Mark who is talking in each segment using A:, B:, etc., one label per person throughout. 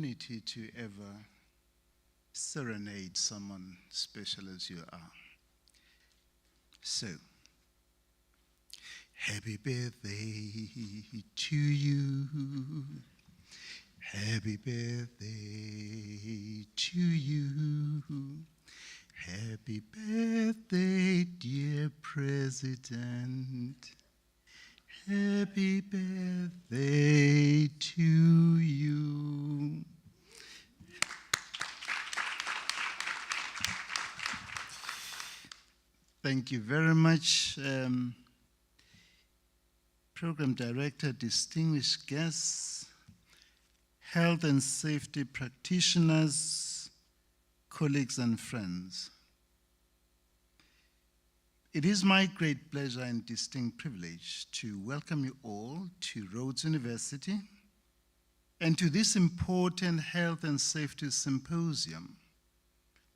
A: Opportunity to ever serenade someone special as you are. So, happy birthday to you. Happy birthday to you. Happy birthday, dear President. Happy birthday to you. Thank you very much, Program Director, distinguished guests, health and safety practitioners, colleagues and friends. It is my great pleasure and distinct privilege to welcome you all to Rhodes University and to this important health and safety symposium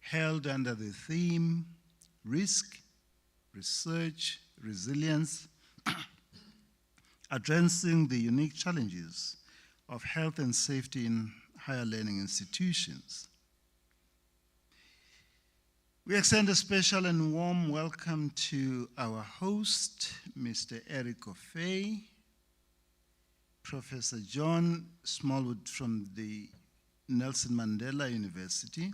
A: held under the theme Risk, Research, Resilience, addressing the unique challenges of health and safety in higher learning institutions. We extend a special and warm welcome to our host, Mr. Eric Ofei, Professor John Smallwood from the Nelson Mandela University,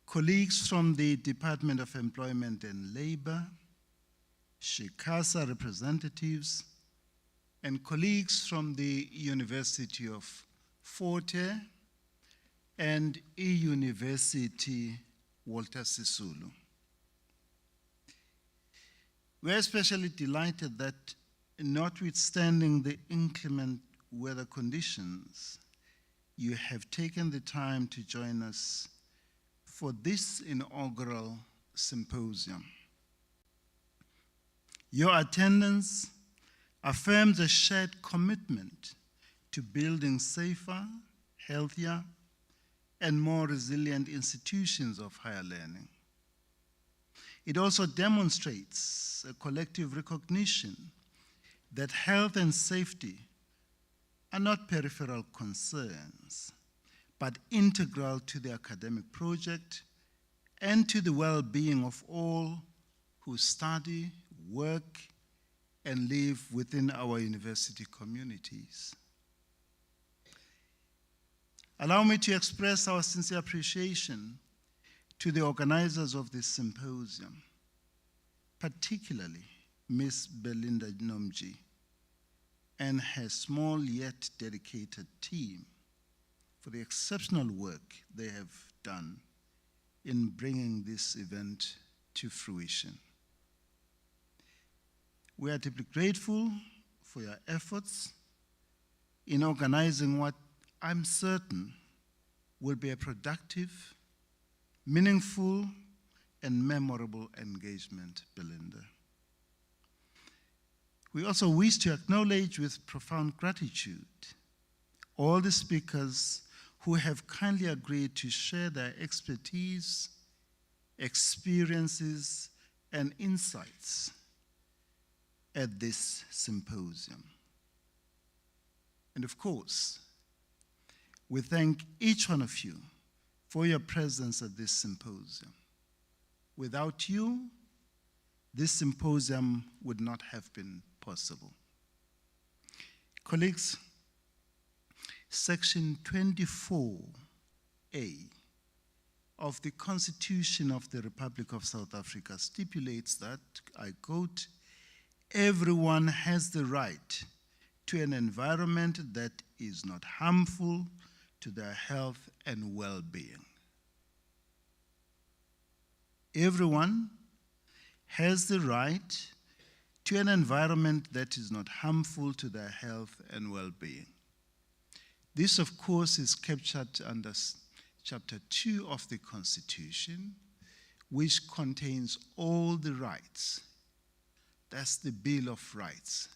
A: colleagues from the Department of Employment and Labor, SHICASA representatives, and colleagues from the University of Forte and E-University Walter Sisulu. We're especially delighted that, notwithstanding the inclement weather conditions, you have taken the time to join us for this inaugural symposium. Your attendance affirms a shared commitment to building safer, healthier, and more resilient institutions of higher learning. It also demonstrates a collective recognition that health and safety are not peripheral concerns, but integral to the academic project and to the well-being of all who study, work, and live within our university communities. Allow me to express our sincere appreciation to the organizers of this symposium, particularly Ms. Belinda Nomji and her small yet dedicated team for the exceptional work they have done in bringing this event to fruition. We are deeply grateful for your efforts in organizing what I'm certain will be a productive, meaningful, and memorable engagement, Belinda. We also wish to acknowledge with profound gratitude all the speakers who have kindly agreed to share their expertise, experiences, and insights at this symposium. And of course, we thank each one of you for your presence at this symposium. Without you, this symposium would not have been possible. Colleagues, Section 24A of the Constitution of the Republic of South Africa stipulates that, I quote, "Everyone has the right to an environment that is not harmful to their health and well-being." Everyone has the right to an environment that is not harmful to their health and well-being. This, of course, is captured under Chapter 2 of the Constitution, which contains all the rights. That's the Bill of Rights,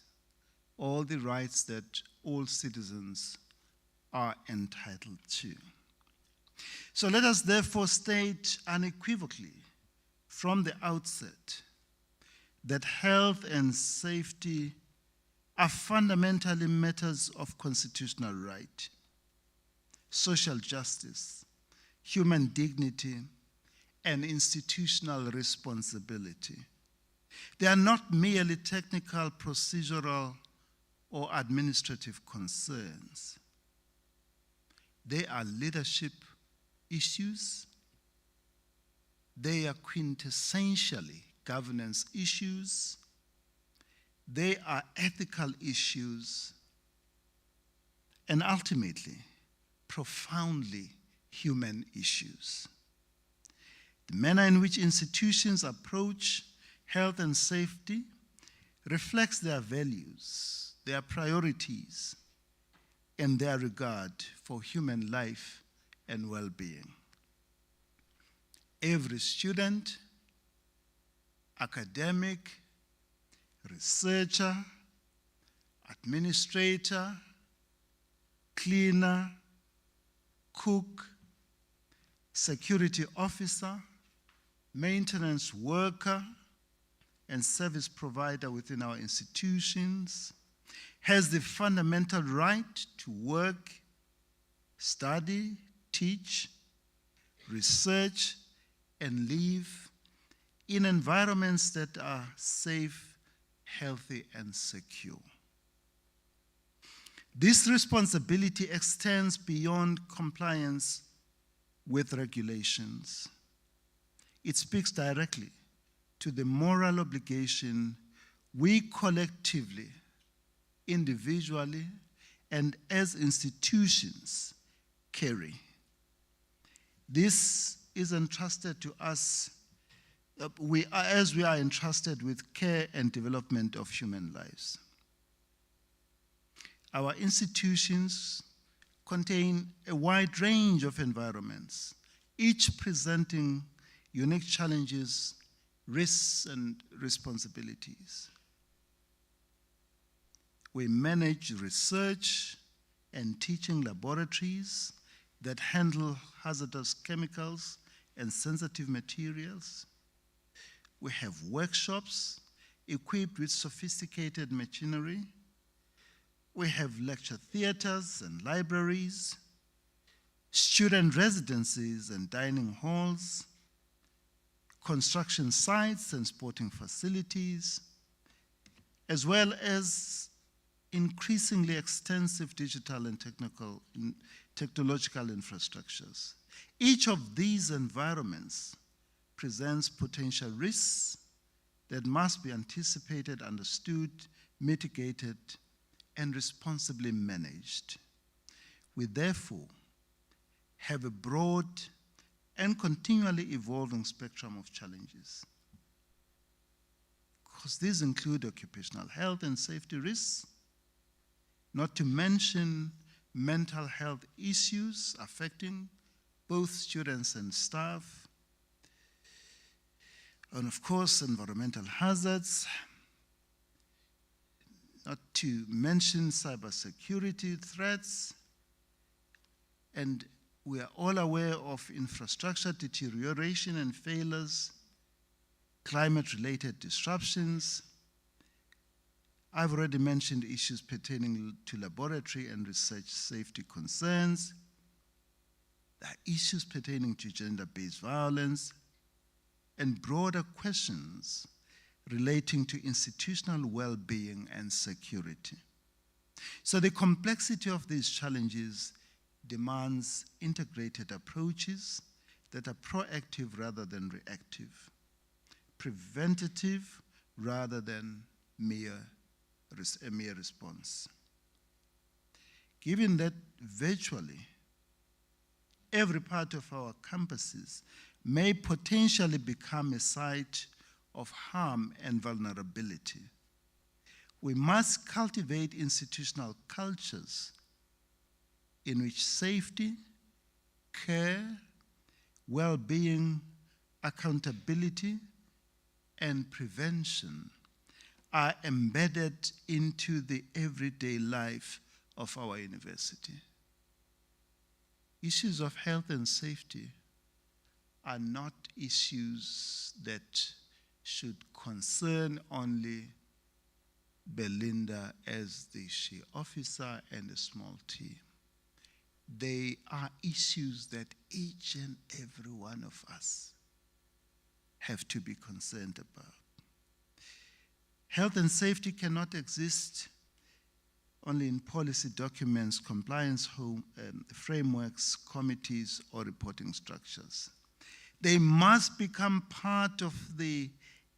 A: all the rights that all citizens are entitled to. So let us therefore state unequivocally from the outset that health and safety are fundamentally matters of constitutional right. social justice, human dignity, and institutional responsibility. They are not merely technical, procedural, or administrative concerns. They are leadership issues. They are quintessentially governance issues. They are ethical issues. And ultimately, profoundly human issues. The manner in which institutions approach health and safety reflects their values, their priorities, and their regard for human life and well-being. Every student, academic, researcher, administrator, cleaner, cook, security officer, maintenance worker, and service provider within our institutions has the fundamental right to work, study, teach, research, and live in environments that are safe, healthy, and secure. This responsibility extends beyond compliance with regulations. It speaks directly to the moral obligation we collectively, individually, and as institutions carry. This is entrusted to us as we are entrusted with care and development of human lives. Our institutions contain a wide range of environments, each presenting unique challenges, risks, and responsibilities. We manage research and teaching laboratories that handle hazardous chemicals and sensitive materials. We have workshops equipped with sophisticated machinery. We have lecture theaters and libraries, student residencies and dining halls, construction sites and sporting facilities, as well as increasingly extensive digital and technological infrastructures. Each of these environments presents potential risks that must be anticipated, understood, mitigated, and responsibly managed. We therefore have a broad and continually evolving spectrum of challenges. Because these include occupational health and safety risks, not to mention mental health issues affecting both students and staff, and of course, environmental hazards, not to mention cybersecurity threats, and we are all aware of infrastructure deterioration and failures, climate-related disruptions. I've already mentioned issues pertaining to laboratory and research safety concerns. There are issues pertaining to gender-based violence and broader questions relating to institutional well-being and security. So the complexity of these challenges demands integrated approaches that are proactive rather than reactive, preventative rather than a mere response. Given that virtually every part of our campuses may potentially become a site of harm and vulnerability, we must cultivate institutional cultures in which safety, care, well-being, accountability, and prevention are embedded into the everyday life of our university. Issues of health and safety are not issues that should concern only Belinda as the she officer and a small team. they are issues that each and every one of us have to be concerned about. Health and safety cannot exist only in policy documents, compliance frameworks, committees, or reporting structures. They must become part of the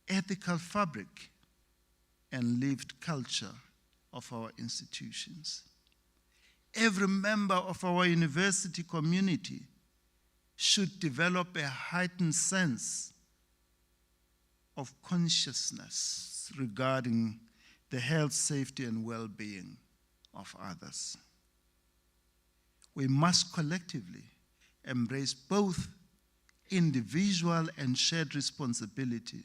A: ethical fabric and lived culture of our institutions. Every member of our university community should develop a heightened sense of consciousness regarding the health, safety, and well-being of others. We must collectively embrace both individual and shared responsibility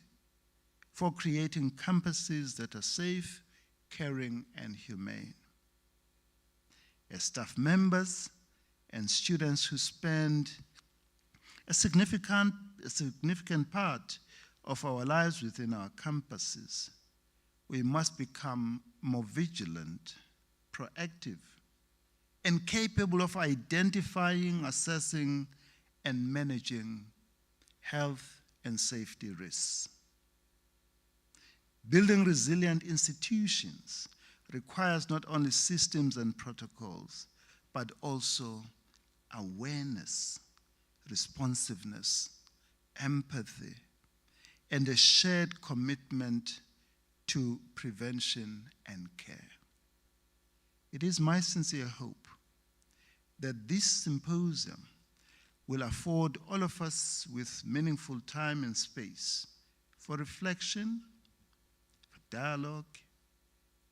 A: for creating campuses that are safe, caring, and humane. As staff members and students who spend a significant part of our lives within our campuses, we must become more vigilant, proactive, and capable of identifying, assessing, and managing health and safety risks. Building resilient institutions requires not only systems and protocols, but also awareness, responsiveness, empathy, and a shared commitment to prevention and care. It is my sincere hope that this symposium will afford all of us with meaningful time and space for reflection, for dialogue,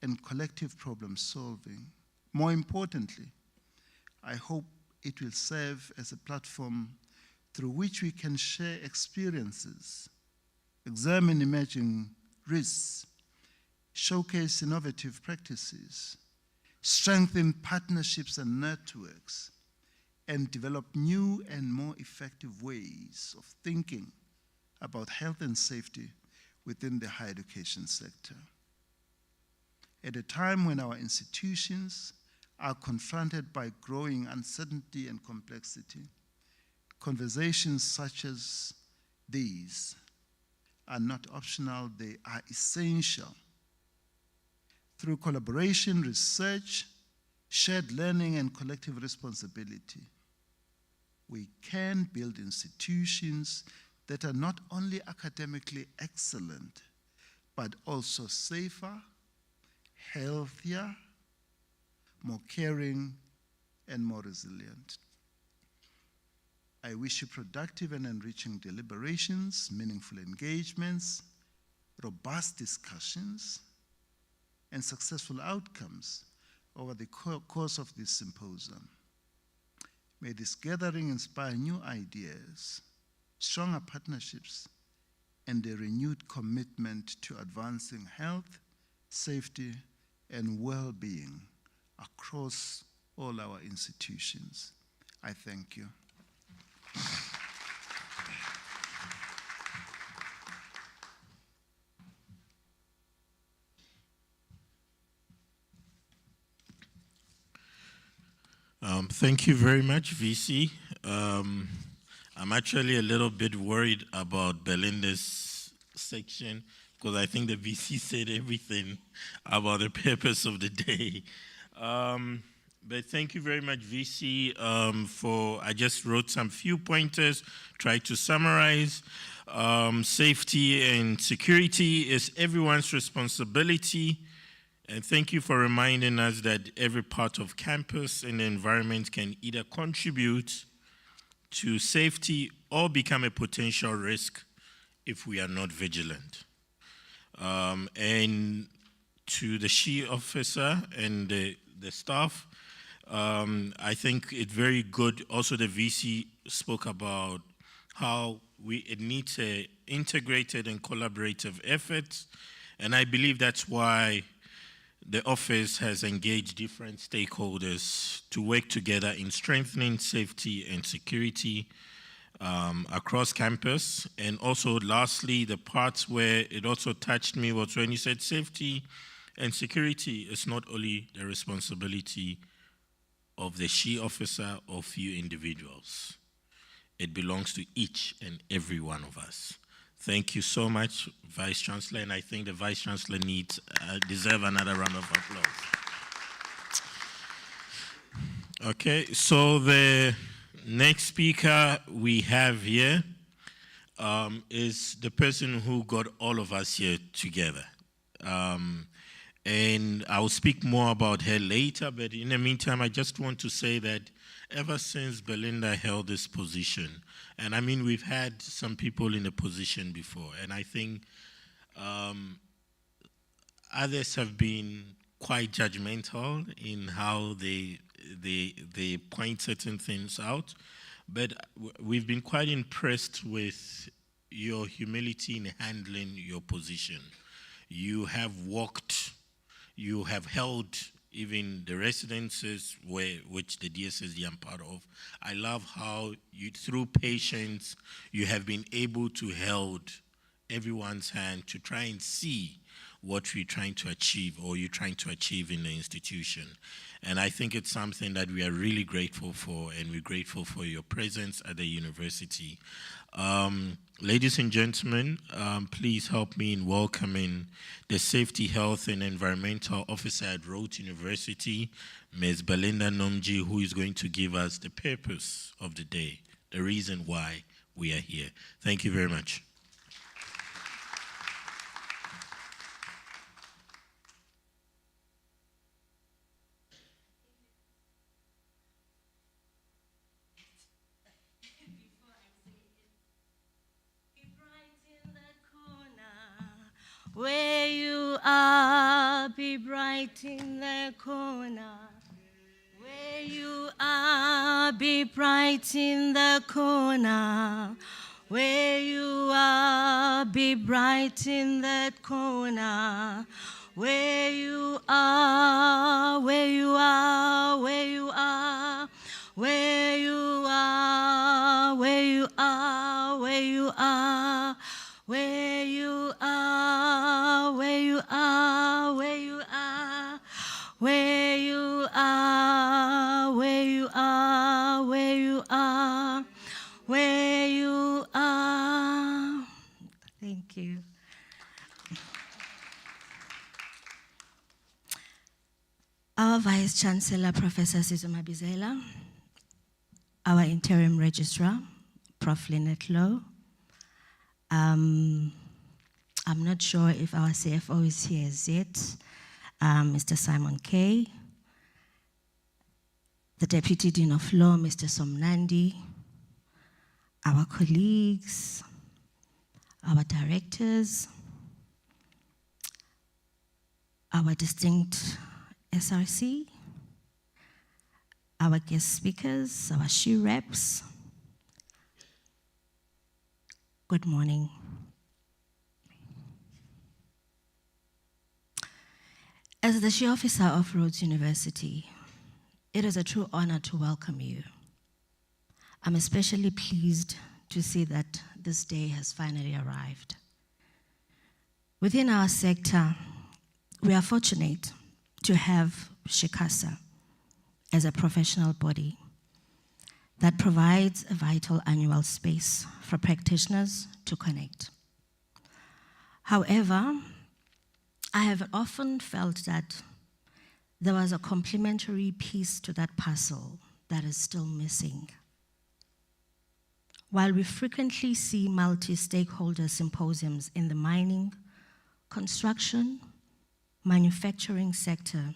A: and collective problem solving. More importantly, I hope it will serve as a platform through which we can share experiences, examine emerging risks, showcase innovative practices, strengthen partnerships and networks, and develop new and more effective ways of thinking about health and safety within the higher education sector. At a time when our institutions are confronted by growing uncertainty and complexity, conversations such as these are not optional, they are essential. Through collaboration, research, shared learning, and collective responsibility, we can build institutions that are not only academically excellent, but also safer, healthier, more caring, and more resilient. I wish you productive and enriching deliberations, meaningful engagements, robust discussions, and successful outcomes over the course of this symposium. May this gathering inspire new ideas, stronger partnerships, and a renewed commitment to advancing health, safety, and well-being across all our institutions. I thank you.
B: Thank you very much, VC. I'm actually a little bit worried about Belinda's section because I think the VC said everything about the purpose of the day. But thank you very much, VC, I just wrote some few pointers, tried to summarize. Safety and security is everyone's responsibility. And thank you for reminding us that every part of campus and the environment can either contribute to safety or become a potential risk if we are not vigilant. And to the SHE officer and the staff, I think it's very good. Also, the VC spoke about how it needs an integrated and collaborative effort. And I believe that's why the office has engaged different stakeholders to work together in strengthening safety and security across campus. And also, lastly, the parts where it also touched me was when you said safety and security is not only the responsibility of the she officer or few individuals. It belongs to each and every one of us. Thank you so much, Vice Chancellor, and I think the Vice Chancellor deserve another round of applause. Okay, so the next speaker we have here is the person who got all of us here together. And I'll speak more about her later, but in the meantime, I just want to say that ever since Belinda held this position, and I mean, we've had some people in a position before, and I think others have been quite judgmental in how they point certain things out, but we've been quite impressed with your humility in handling your position. You have walked, you have held even the residences which the DSSD I'm part of. I love how you, through patience, you have been able to hold everyone's hand to try and see what we're trying to achieve or you're trying to achieve in the institution. And I think it's something that we are really grateful for, and we're grateful for your presence at the university. Ladies and gentlemen, please help me in welcoming the Safety, Health, and Environmental Officer at Rhodes University, Ms. Belinda Nomji, who is going to give us the purpose of the day, the reason why we are here. Thank you very much.
C: Where you are, be bright in the corner. Where you are, be bright in the corner. Where you are, be bright in that corner. Where you are, where you are, where you are. Where you are, where you are, where you are. Where you are, where you are, where you are, where you are, where you are, where you are, where you are. Thank you. Our Vice Chancellor, Professor Sizuma Bizela, our Interim Registrar, Prof. Lynette Lowe. I'm not sure if our CFO is here as yet, Mr. Simon Kay, the Deputy Dean of Law, Mr. Somnandi, our colleagues, our directors, our distinct SRC, our guest speakers, our SHE reps. Good morning. As the SHE officer of Rhodes University, it is a true honor to welcome you. I'm especially pleased to see that this day has finally arrived. Within our sector, we are fortunate to have SHECASA as a professional body that provides a vital annual space for practitioners to connect. However, I have often felt that there was a complementary piece to that puzzle that is still missing. While we frequently see multi-stakeholder symposiums in the mining, construction, manufacturing sector,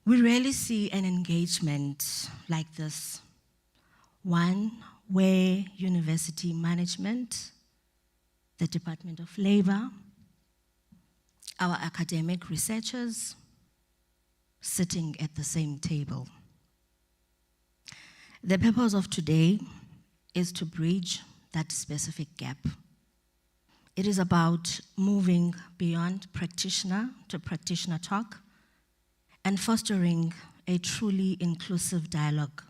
C: we rarely see an engagement like this. One where university management, the Department of Labor, our academic researchers sitting at the same table. The purpose of today is to bridge that specific gap. It is about moving beyond practitioner to practitioner talk and fostering a truly inclusive dialogue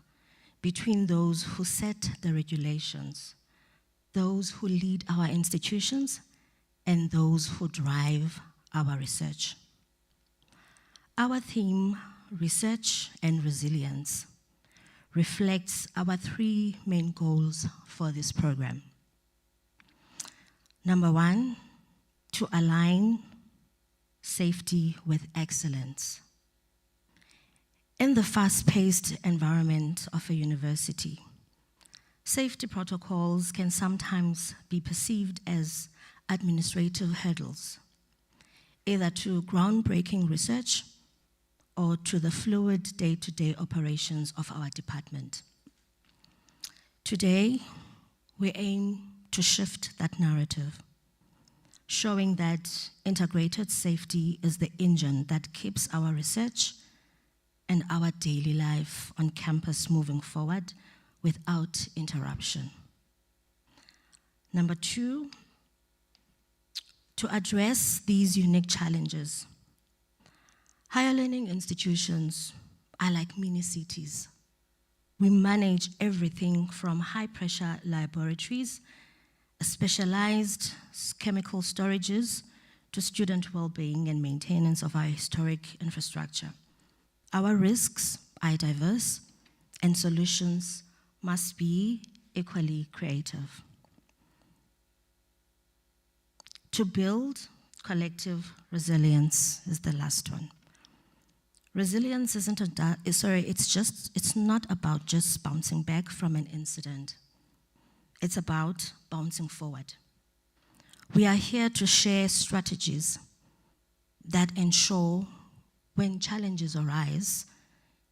C: between those who set the regulations, those who lead our institutions, and those who drive our research. Our theme, research, and resilience reflects our three main goals for this program. Number one, to align safety with excellence. In the fast-paced environment of a university, safety protocols can sometimes be perceived as administrative hurdles, either to groundbreaking research or to the fluid day-to-day operations of our department. Today, we aim to shift that narrative, showing that integrated safety is the engine that keeps our research and our daily life on campus moving forward without interruption. Number two, to address these unique challenges, higher learning institutions are like mini cities. We manage everything from high-pressure laboratories, specialized chemical storages, to student well-being and maintenance of our historic infrastructure. Our risks are diverse, and solutions must be equally creative. To build collective resilience is the last one. Resilience it's not about just bouncing back from an incident. It's about bouncing forward. We are here to share strategies that ensure when challenges arise,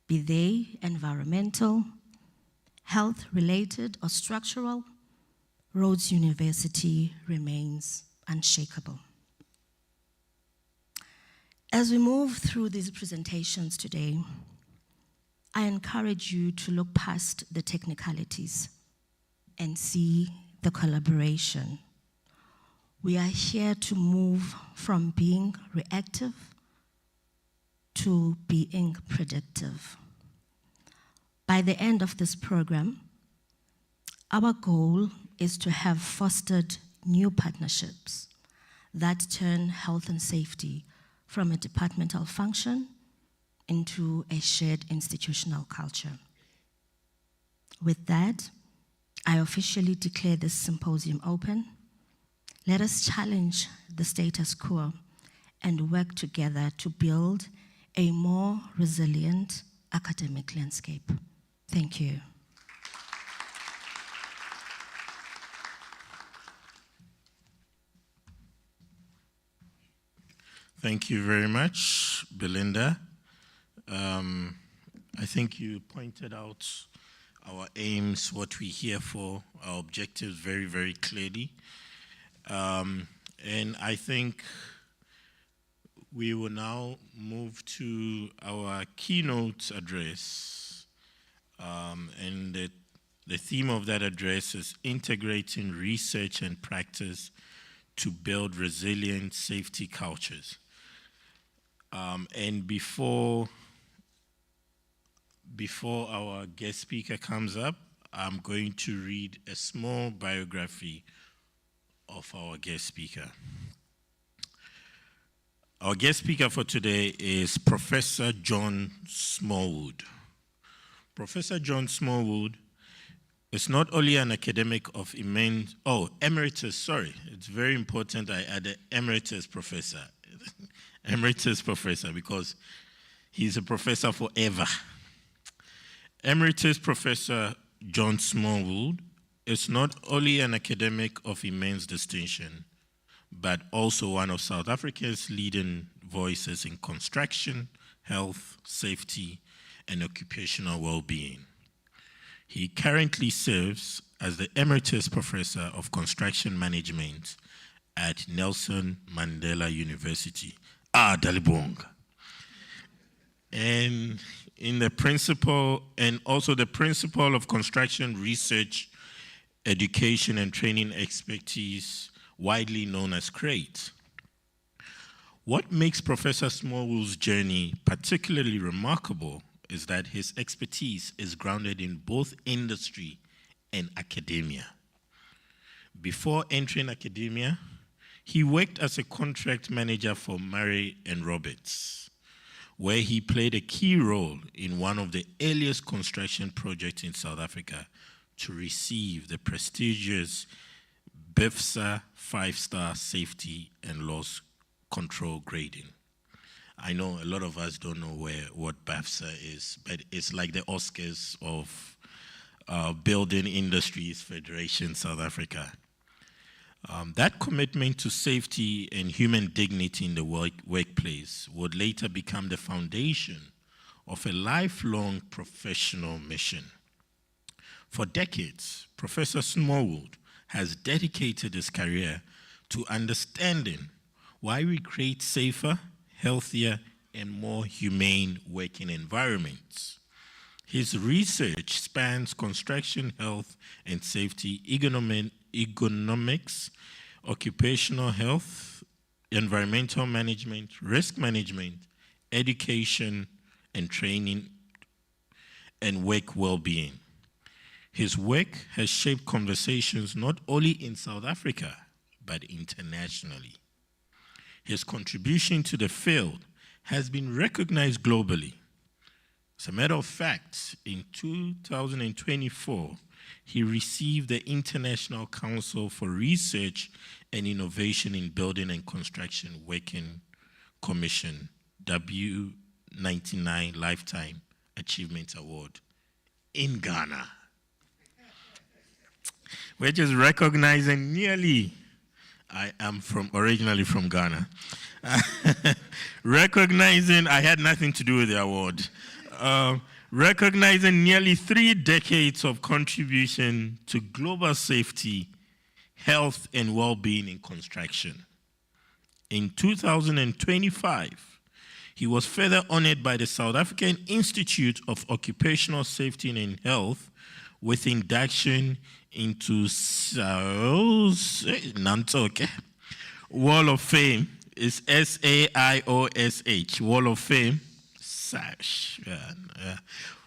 C: be they environmental, health-related, or structural, Rhodes University remains unshakable. As we move through these presentations today, I encourage you to look past the technicalities and see the collaboration. We are here to move from being reactive to being predictive. By the end of this program, our goal is to have fostered new partnerships that turn health and safety from a departmental function into a shared institutional culture. With that, I officially declare this symposium open. Let us challenge the status quo and work together to build a more resilient academic landscape. Thank you.
B: Thank you very much, Belinda. I think you pointed out our aims, what we're here for, our objectives very, very clearly. And I think we will now move to our keynote address. And the theme of that address is integrating research and practice to build resilient safety cultures. And before our guest speaker comes up, I'm going to read a small biography of our guest speaker. Our guest speaker for today is Professor John Smallwood. Professor John Smallwood is not only an academic of emeritus, sorry. It's very important I add emeritus professor. Emeritus professor, because he's a professor forever. Emeritus Professor John Smallwood is not only an academic of immense distinction, but also one of South Africa's leading voices in construction, health, safety, and occupational well-being. He currently serves as the Emeritus Professor of Construction Management at Nelson Mandela University. Dalibong. And also the principal of construction research, education, and training expertise, widely known as CRATE. What makes Professor Smallwood's journey particularly remarkable is that his expertise is grounded in both industry and academia. Before entering academia, he worked as a contract manager for Murray and Roberts, where he played a key role in one of the earliest construction projects in South Africa to receive the prestigious BIFSA 5-star safety and loss control grading. I know a lot of us don't know what BIFSA is, but it's like the Oscars of Building Industries Federation South Africa. That commitment to safety and human dignity in the workplace would later become the foundation of a lifelong professional mission. For decades, Professor Smallwood has dedicated his career to understanding why we create safer, healthier, and more humane working environments. His research spans construction health and safety, ergonomics, occupational health, environmental management, risk management, education and training, and work well-being. His work has shaped conversations not only in South Africa, but internationally. His contribution to the field has been recognized globally. As a matter of fact, in 2024, he received the International Council for Research and Innovation in Building and Construction Working Commission, W99 Lifetime Achievement Award in Ghana, which is recognizing nearly, I am originally from Ghana, recognizing, I had nothing to do with the award, recognizing nearly 3 decades of contribution to global safety, health, and well-being in construction. In 2025, he was further honored by the South African Institute of Occupational Safety and Health with induction into Nantoke Wall of Fame. Is SAIOSH Wall of Fame.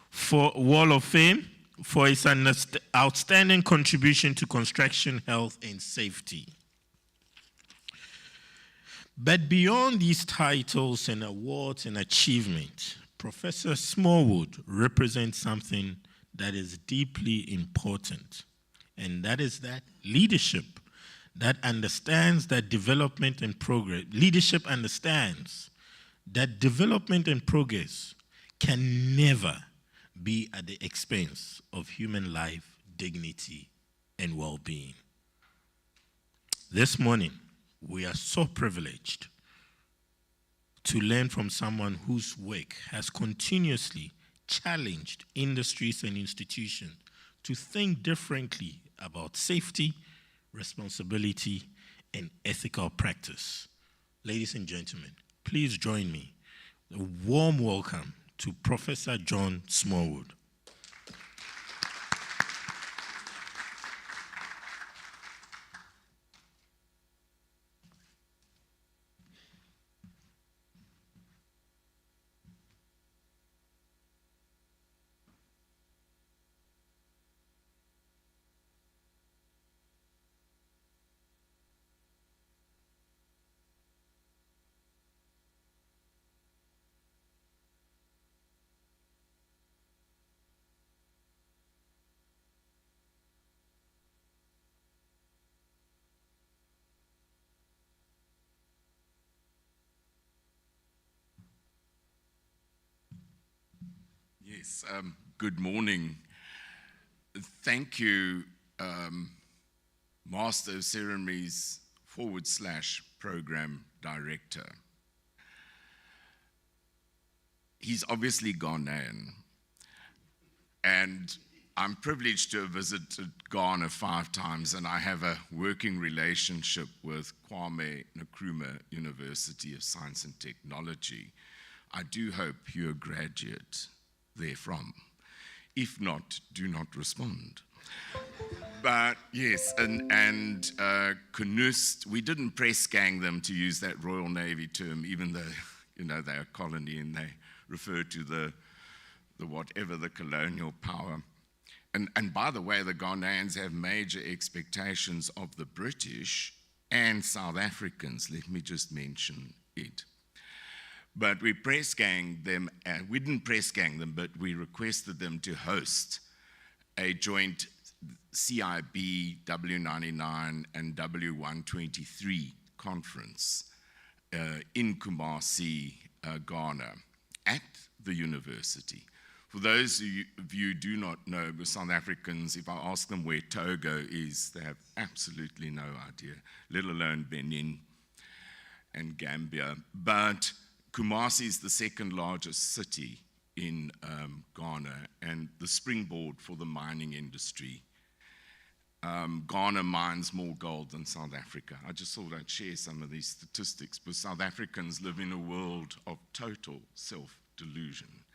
B: For Wall of Fame for its outstanding contribution to construction health and safety. But beyond these titles and awards and achievements, Professor Smallwood represents something that is deeply important, and that is that leadership that understands that development and progress, leadership understands that development and progress can never be at the expense of human life, dignity, and well-being. This morning, we are so privileged to learn from someone whose work has continuously challenged industries and institutions to think differently about safety, responsibility, and ethical practice. Ladies and gentlemen, please join me. A warm welcome to Professor John Smallwood.
D: Yes, good morning. Thank you, Master of Ceremonies / Program Director. He's obviously Ghanaian, and I'm privileged to have visited Ghana 5 times, and I have a working relationship with Kwame Nkrumah University of Science and Technology. I do hope you're a graduate therefrom. If not, do not respond. But yes, and Knust, we didn't press gang them to use that Royal Navy term, even though they're a colony and they refer to the whatever the colonial power. And by the way, the Ghanaians have major expectations of the British and South Africans. Let me just mention it. But we press ganged them, and we didn't press gang them, but we requested them to host a joint CIB W99 and W123 conference in Kumasi, Ghana, at the university. For those of you who do not know, the South Africans, if I ask them where Togo is, they have absolutely no idea, let alone Benin and Gambia. But Kumasi is the second largest city in Ghana and the springboard for the mining industry. Ghana mines more gold than South Africa. I just thought I'd share some of these statistics, because South Africans live in a world of total self-delusion.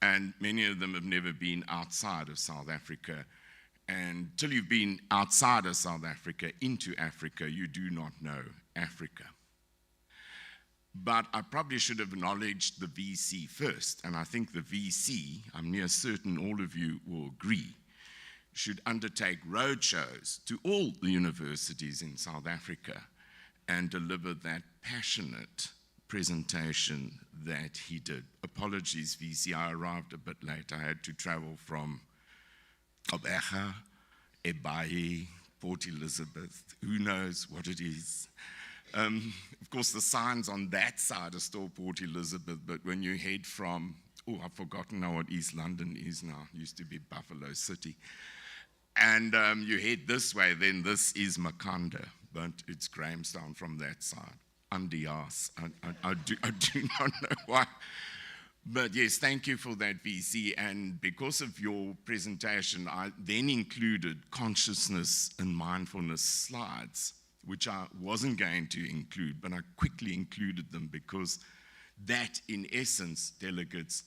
D: And many of them have never been outside of South Africa. And till you've been outside of South Africa into Africa, you do not know Africa. But I probably should have acknowledged the VC first. And I think the VC, I'm near certain all of you will agree, should undertake roadshows to all the universities in South Africa and deliver that passionate presentation that he did. Apologies, VC, I arrived a bit late. I had to travel from Gqeberha, Ebayi, Port Elizabeth, who knows what it is. Of course, the signs on that side are still Port Elizabeth, but when you head from, I've forgotten now what East London is now, used to be Buffalo City, and you head this way, then this is Makanda, but it's Grahamstown from that side. Andias. I do not know why. But yes, thank you for that, VC. And because of your presentation, I then included consciousness and mindfulness slides, which I wasn't going to include, but I quickly included them because that, in essence, delegates,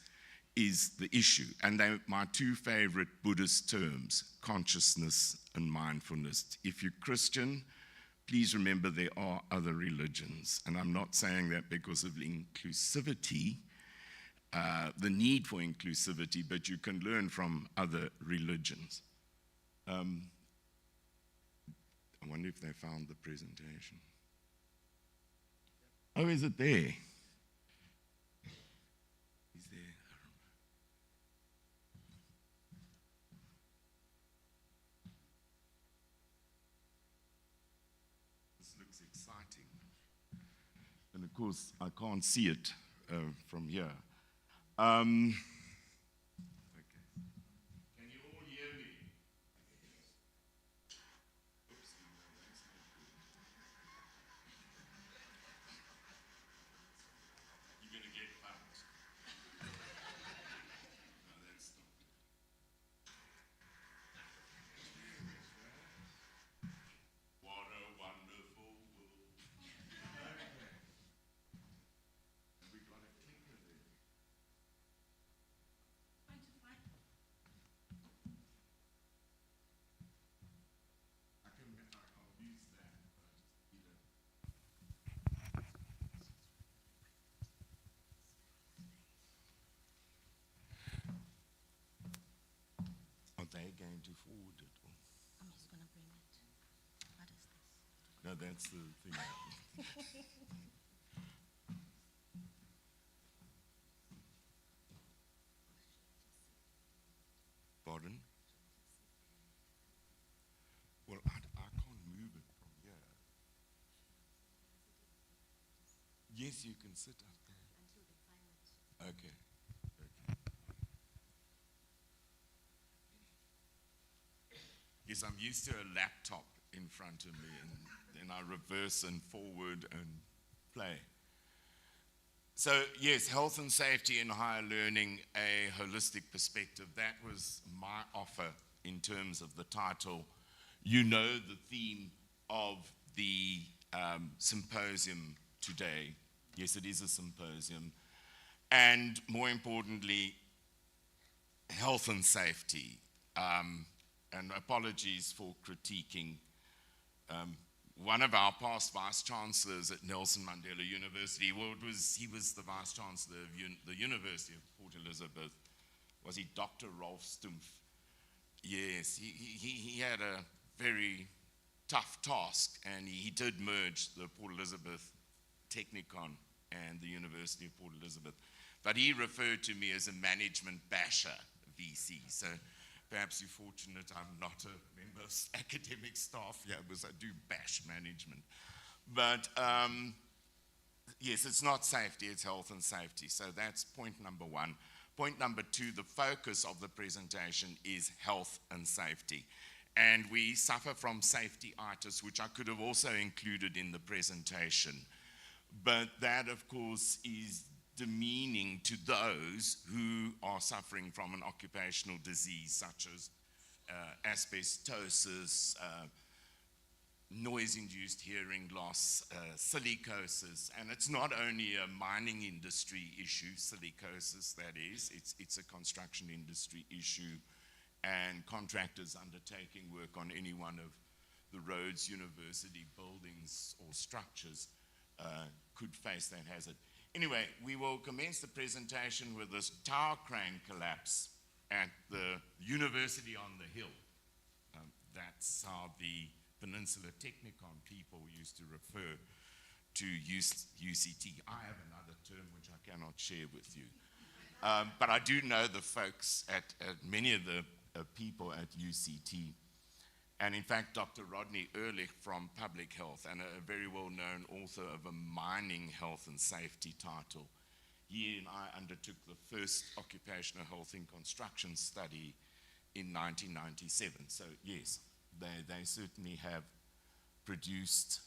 D: is the issue. And they're my two favorite Buddhist terms, consciousness and mindfulness. If you're Christian, please remember there are other religions. And I'm not saying that because of inclusivity, the need for inclusivity, but you can learn from other religions. I wonder if they found the presentation. Oh, is it there? Is there? This looks exciting. And of course, I can't see it from here. Okay. Can you all hear me? Oops, no, that's not good. You're going to get bumped. No, that's not good. What a wonderful world. Okay. Have we got a clicker there? I'll use that, but either. Are they going to forward it? Or?
C: I'm just going to bring it. What is this?
D: No, that's the thing. Pardon? Well, I can't move it from here. Yes, you can sit up there. Okay. Yes, I'm used to a laptop in front of me, and then I reverse and forward and play. So yes, health and safety in higher learning, a holistic perspective. That was my offer in terms of the title. You know the theme of the symposium today. Yes, it is a symposium. And more importantly, health and safety. And apologies for critiquing. One of our past vice-chancellors at Nelson Mandela University, well, he was the vice-chancellor of the University of Port Elizabeth. Was he Dr. Rolf Stumpf? Yes, he had a very tough task, and he did merge the Port Elizabeth Technikon and the University of Port Elizabeth. But he referred to me as a management basher VC. So perhaps you're fortunate I'm not a member of academic staff here, because I do bash management. But yes, it's not safety, it's health and safety. So that's point number one. Point number two, the focus of the presentation is health and safety. And we suffer from safety-itis, which I could have also included in the presentation. But that, of course, is demeaning to those who are suffering from an occupational disease, such as asbestosis, noise-induced hearing loss, silicosis. And it's not only a mining industry issue, silicosis that is, it's a construction industry issue, and contractors undertaking work on any one of the roads, university buildings or structures could face that hazard. Anyway, we will commence the presentation with this tower crane collapse at the University on the Hill. That's how the Peninsula Technicon people used to refer to UCT. I have another term which I cannot share with you. But I do know the folks at many of the people at UCT. And in fact, Dr. Rodney Ehrlich from Public Health, and a very well-known author of a mining health and safety title, he and I undertook the first occupational health in construction study in 1997. So yes, they certainly have produced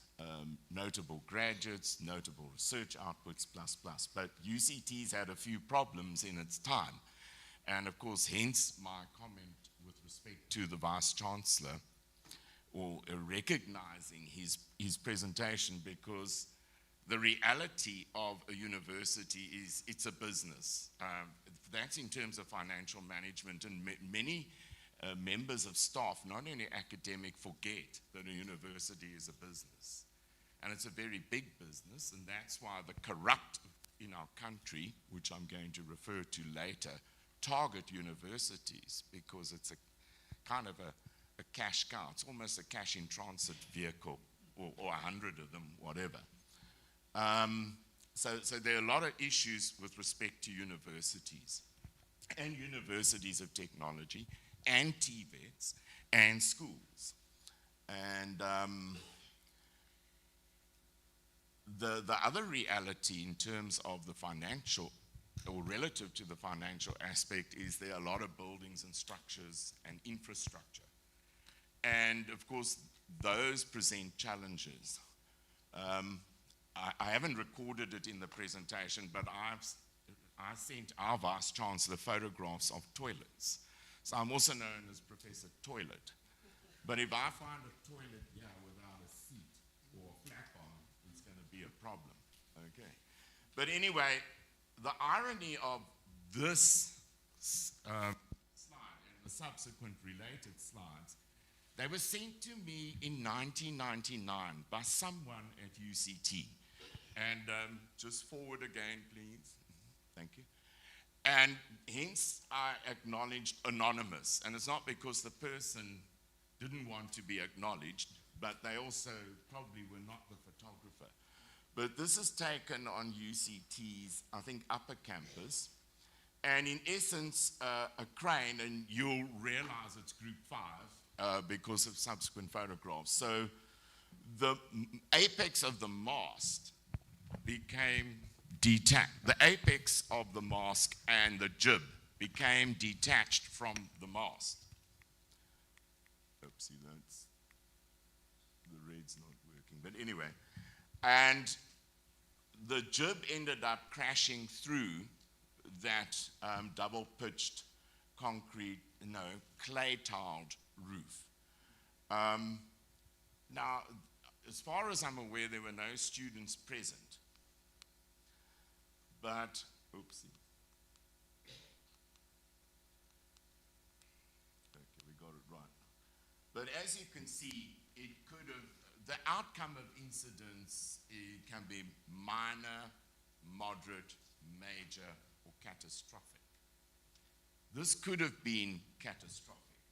D: notable graduates, notable research outputs, plus. But UCT's had a few problems in its time. And of course, hence my comment with respect to the Vice-Chancellor, or recognizing his presentation, because the reality of a university is it's a business. That's in terms of financial management, and many members of staff, not only academic, forget that a university is a business. And it's a very big business, and that's why the corrupt in our country, which I'm going to refer to later, target universities, because it's a kind of a cash cow. It's almost a cash in transit vehicle, or 100 of them, whatever. So there are a lot of issues with respect to universities, and universities of technology, and TVETs, and schools. And the other reality in terms of the financial, or relative to the financial aspect, is there are a lot of buildings and structures and infrastructure. And of course, those present challenges. I haven't recorded it in the presentation, but I sent our Vice-Chancellor photographs of toilets. So I'm also known as Professor Toilet. But if I find a toilet here without a seat or a flap on, it's going to be a problem. Okay. But anyway, the irony of this slide and the subsequent related slides, they were sent to me in 1999 by someone at UCT. And just forward again, please. Thank you. And hence I acknowledged anonymous. And it's not because the person didn't want to be acknowledged, but they also probably were not the photographer. But this is taken on UCT's, I think, upper campus. And in essence, a crane, and you'll realize it's group 5 because of subsequent photographs. So the apex of the mast became detached. The apex of the mast and the jib became detached from the mast. Oopsie, that's, the red's not working. But anyway, and the jib ended up crashing through that double-pitched concrete, clay-tiled roof. Now, as far as I'm aware, there were no students present. But, oopsie. Okay, we got it right. But as you can see, it could have, the outcome of incidents, it can be minor, moderate, major, or catastrophic. This could have been catastrophic.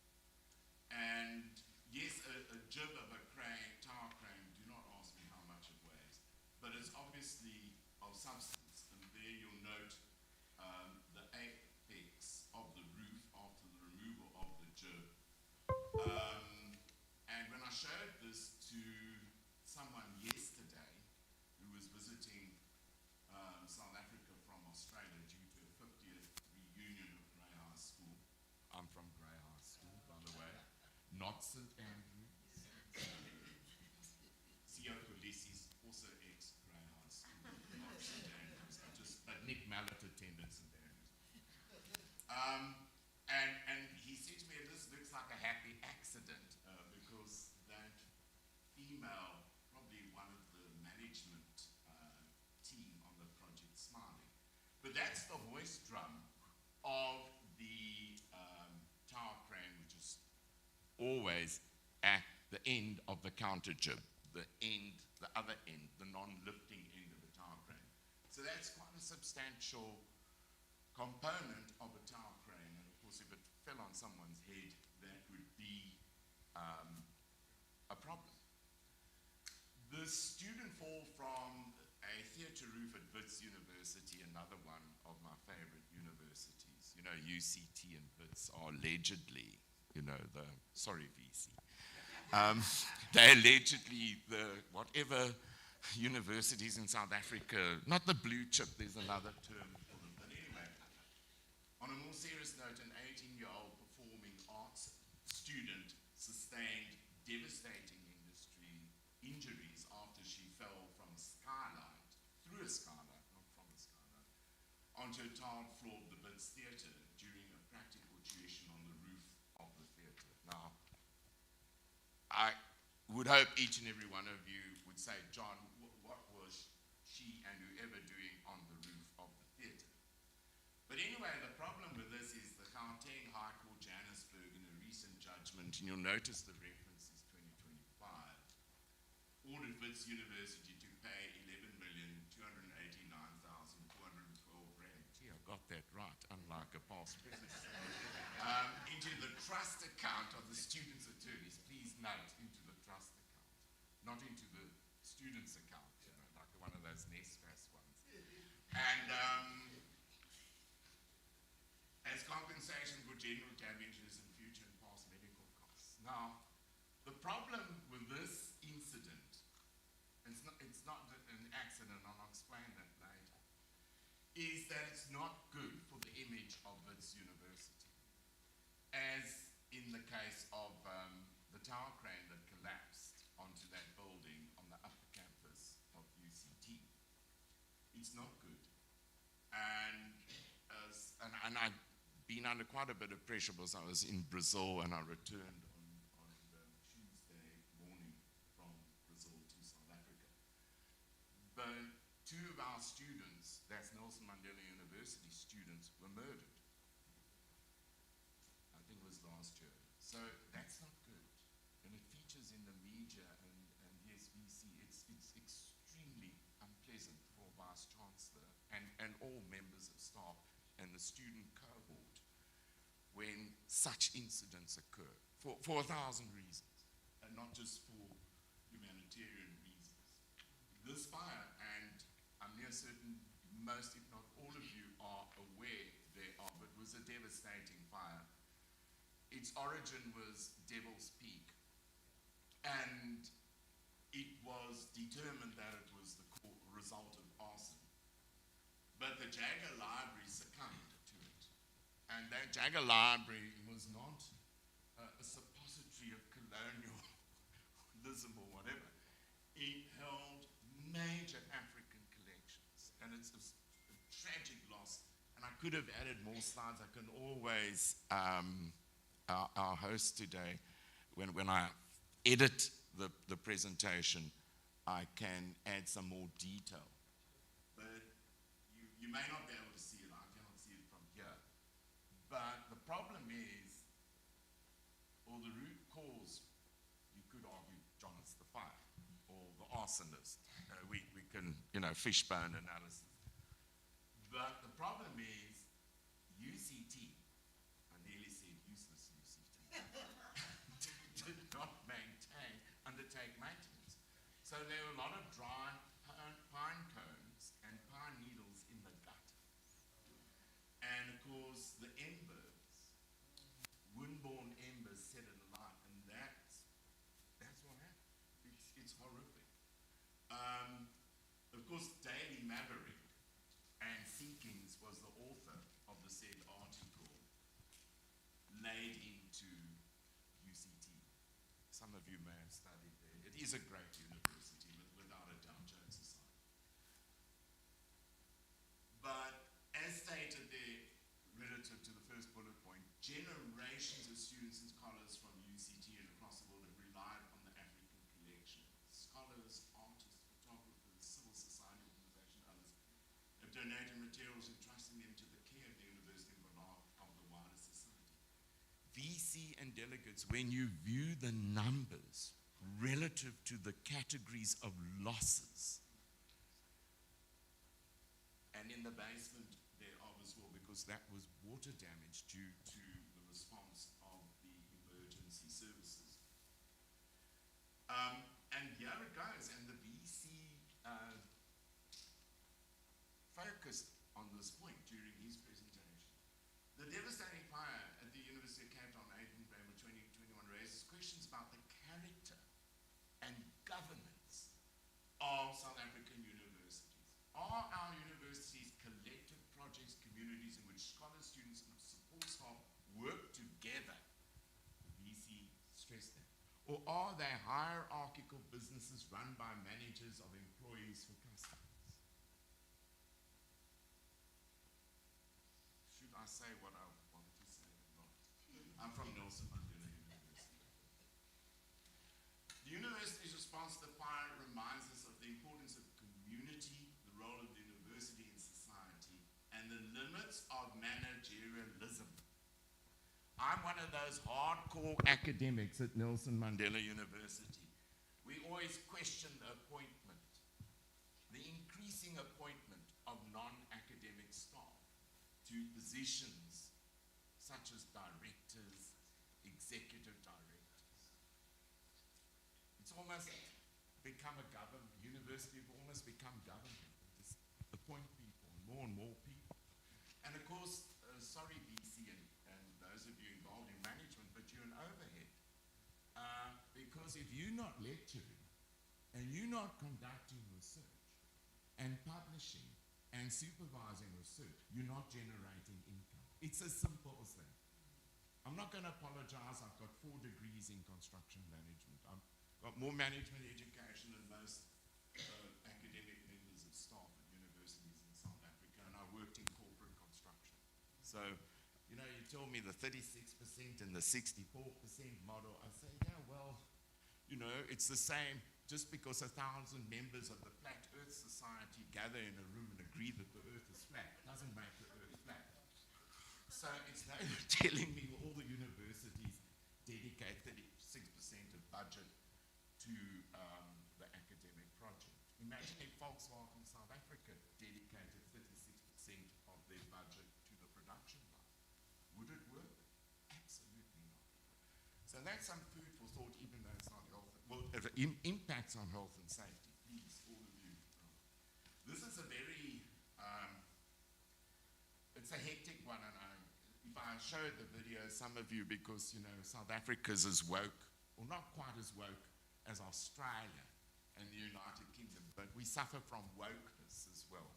D: And yes, a jib of a crane, tower crane, do not ask me how much it weighs, but it's obviously a of substance. And there you'll note the apex of the roof after the removal of the jib. And when I showed this to someone yesterday who was visiting South Africa from Australia due to a 50th reunion of Grey High School. I'm from Grey High School, by the way, not St. Andrews. CEO Kolisi's also ex-Grey High School, not St. Andrews. But Nick Mallet attended St. Andrews. And he said to me, this looks like a happy accident because that female, probably one of the management team on the project Smiling. But that's the hoist drum of the tower crane, which is always at the end of the counter jib, the other end, the non-lifting end of the tower crane. So that's quite a substantial component of a tower crane, and of course if it fell on someone's head, that would be a problem. The student fall from a theatre roof at Wits University, another one of my favorite universities. You know, UCT and Wits are allegedly, sorry VC, they're allegedly whatever universities in South Africa, not the blue chip, there's another term for them. But anyway, on a more serious note, an 18-year-old performing arts student sustained devastating injuries after she fell from a skylight, through a skylight, not from a skylight, onto a tiled floor of the Wits Theatre during a practical tuition on the roof of the theatre. Now, I would hope each and every one of you would say, John, what was she and whoever doing on the roof of the theatre? But anyway, the problem with this is the Gauteng High Court Johannesburg in a recent judgment, and you'll notice the reference is 2025, ordered Wits University to pay 11,289,412 rand. Gee, I got that right, unlike a past president. Into the trust account of the students' attorneys. Please note, into the trust account, not into the students' account, like one of those NSFAS ones. And as compensation for general damages and future and past medical costs. Now, the problem with this incident, it's not an accident, I'll explain that later, is that it's not good for the image of Wits University. As in the case of the tower crane that collapsed onto that building on the upper campus of UCT. It's not good. And I've been under quite a bit of pressure because I was in Brazil and I returned on Tuesday morning from Brazil to South Africa. But two of our students, that's Nelson Mandela University students, were murdered. I think it was last year. So that's not good. And it features in the media and yes, VC, it's extremely unpleasant for Vice Chancellor and all members of staff and the student cohort when such incidents occur for 1,000 reasons, and not just for humanitarian reasons. This fire, and I'm near certain most, if not all of you, are aware thereof, it was a devastating fire. Its origin was Devil's Peak, and it was determined that it was the result of arson. But the Jagger Library succumbed to it. And that Jagger Library was not a suppository of colonialism or whatever. It held major African collections. And it's a tragic loss. And I could have added more slides. I can always, our host today, when I edit the presentation, I can add some more detail. But you may not be able to see it. I cannot see it from here. But the problem is, or the root cause, you could argue, John, it's the fire, or the arsonist. We can, fishbone analysis. But the problem is, UCT, I nearly said useless UCT, did not undertake maintenance. So there were a lot of dry pine cones and pine it's horrific. Of course, Daily Maverick and Thinkings was the author of the said article laid into UCT. Some of you may have studied there. It is a great university, without a doubt, Jones aside. But as stated there, relative to the first bullet point, generations of students and scholars from UCT and across the world have relied on the African collection. Scholars, artists, photographers, civil society organizations, others have donated materials, entrusting them to the care of the university on behalf of the wider society. VC and delegates, when you view the numbers relative to the categories of losses, and in the basement thereof as well, because that was water damage due to the response of the emergency services. And here it goes, and the VC focused on this point during his presentation. The devastating fire at the University of Cape Town on 8 November 2021 raises questions about the character and governance of South African universities. Are our universities collective projects, communities in which scholars, students, and support staff work together? VC stressed that. Or are they hierarchical businesses run by managers of employees for customers? Should I say what I wanted to say or not? I'm from Nelson Mandela University. The university's response to the fire reminds us of the importance of community, the role of the university in society, and the limits of managerialism. I'm one of those hardcore academics at Nelson Mandela University. We always question the appointment, the increasing appointment of non-academic staff to positions such as directors, executive directors. It's almost become a government, university have almost become government. Just appoint people, and more people. And of course, sorry VC and those of you involved in management, but you're an overhead. Because if you're not lecturing, and you're not conducting research, and publishing, and supervising research, you're not generating income. It's as simple as that. I'm not going to apologize, I've got 4 degrees in construction management. I've got more management education than most academic members of staff at universities in South Africa, and I worked in corporate construction. So, you know, you told me the 36% and the 64% model. I say, yeah, well, you know, it's the same. Just because 1,000 members of the Flat Earth Society gather in a room and agree that the Earth is flat doesn't make the Earth flat. So it's no telling me all the universities dedicate 36% of budget to the academic project. Imagine if Volkswagen South Africa dedicated 36% of their budget to the production line. Would it work? Absolutely not. So that's some food for thought, even though it's not health. Well, impacts on health and safety. Please, all of you. This is a very, it's a hectic one, and if I showed the video, some of you, because, you know, South Africa's as woke, or not quite as woke as Australia and the United Kingdom, but we suffer from wokeness as well.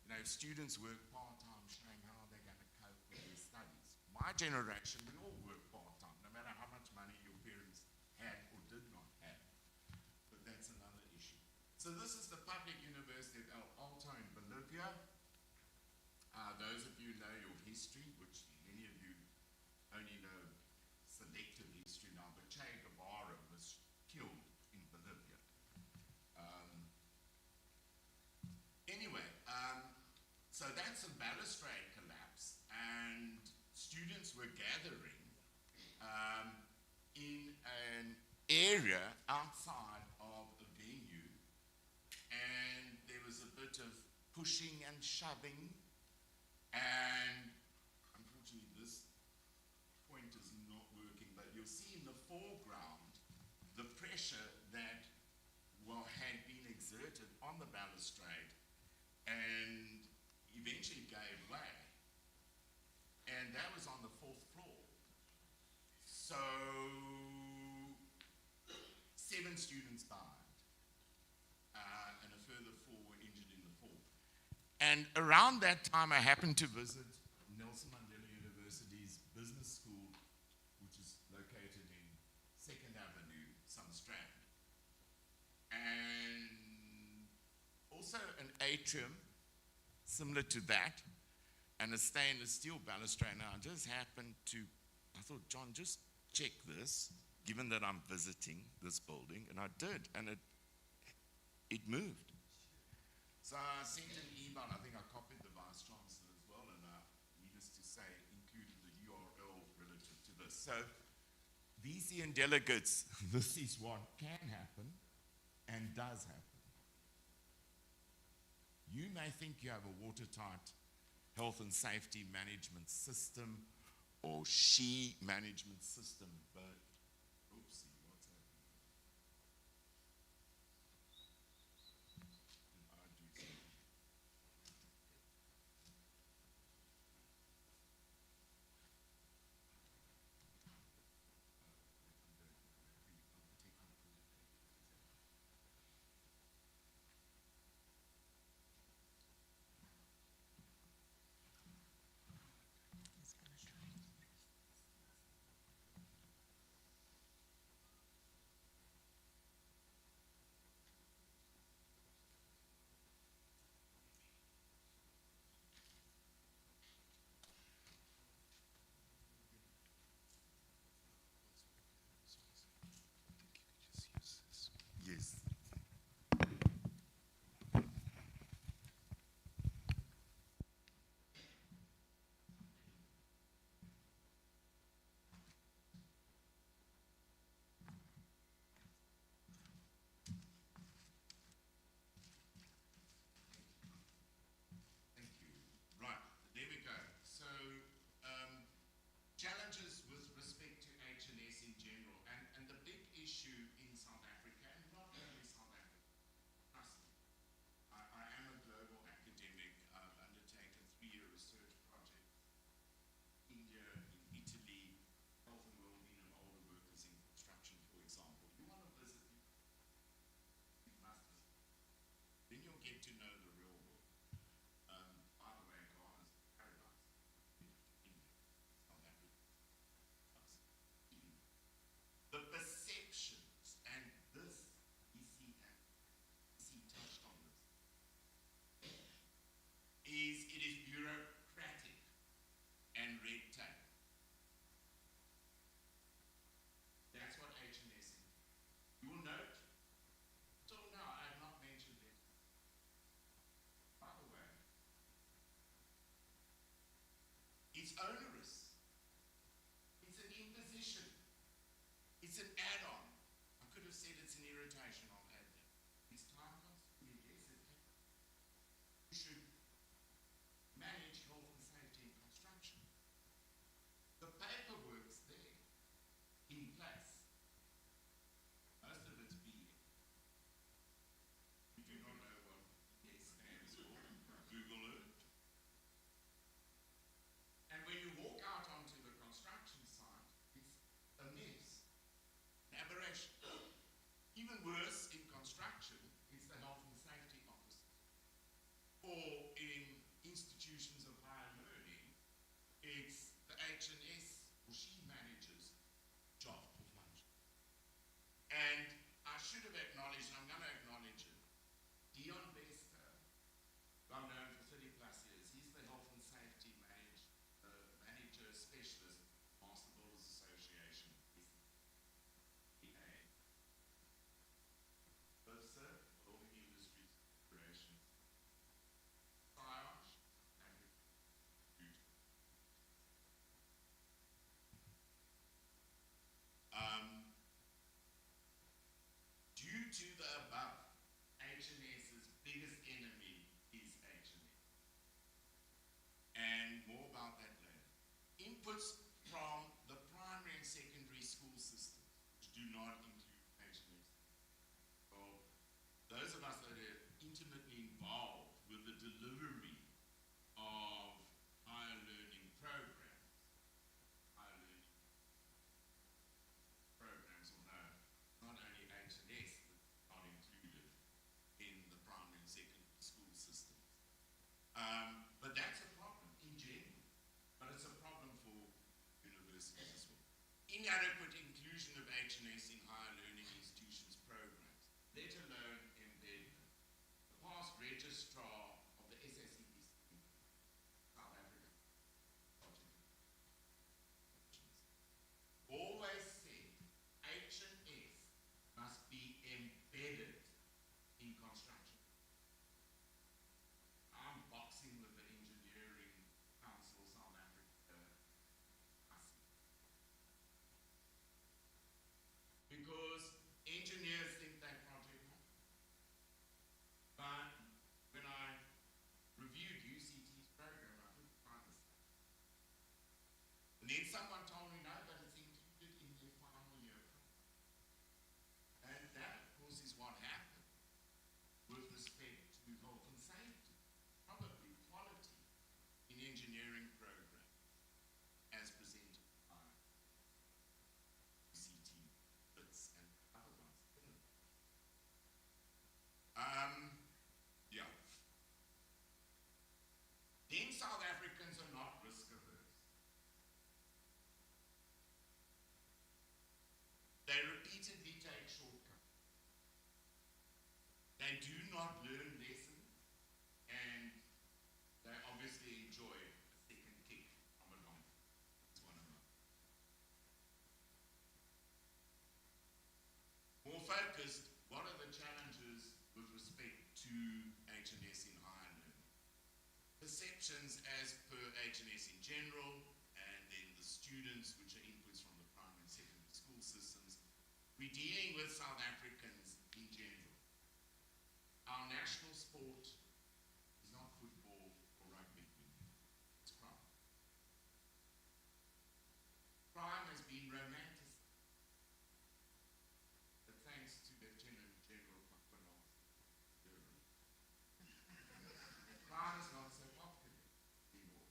D: You know, if students work part-time, showing how they're going to cope with their studies. My generation, we all work part-time, no matter how much money your parents had or did not have. But that's another issue. So this is the public University of El Alto in Bolivia. Those of you know your history, which many of you only know selective history now, but Che Guevara was killed in Bolivia. So that's a balustrade collapse, and students were gathering in an area outside of a venue, and there was a bit of pushing and shoving, and unfortunately this point is not working, but you'll see in the foreground the pressure that had been exerted on the balustrade and eventually gave way. And that was on the 4th floor. So 7 students died. And around that time, I happened to visit Nelson Mandela University's business school, which is located in 2nd Avenue, Sunstrand. And also an atrium similar to that, and a stainless steel balustrade. Now, I just happened to, I thought, John, just check this, given that I'm visiting this building, and I did, and it moved. So I sent an email, I think I copied the Vice Chancellor as well, and needless to say, included the URL relative to this. So, VC and delegates, this is what can happen and does happen. You may think you have a watertight health and safety management system or SHE management system, but oopsie, what's happening? Did I do something? Yes. Thank you. Right, there we go. So, challenges with respect to H&S in general, and the big issue in South Africa, and not only South Africa, trust me, I am a global academic. I've undertaken 3-year research projects in India, in Italy, health and well-being of older workers in construction, for example. You want to visit, you must visit. Then you'll get to know the real world. By the way, Ghana's paradise. India, South Africa. The perceptions, and this, EC touched on this, is it is bureaucratic and red tape. That's what H&S is. You will note, till now I have not mentioned it. By the way, it's onerous. It's an imposition. It's an add-on. I could have said it's an irritation, I'll add that. It's time consuming, yes, you should manage health and safety in construction. The paperwork's there, in place. Most of it's BS. If you don't know what BS stands for, Google it. And when you repeatedly take shortcuts. They do not learn lessons, and they obviously enjoy a second kick from a donkey. It's one of them. More focused, what are the challenges with respect to H&S in higher learning? Perceptions as per H&S in general, and then the students, which are inputs from the primary and secondary school systems. We're dealing with South Africans in general. Our national sport is not football or rugby union. It's crime. Crime has been romanticized, but thanks to Lieutenant General Pakwanazi, crime is not so popular anymore,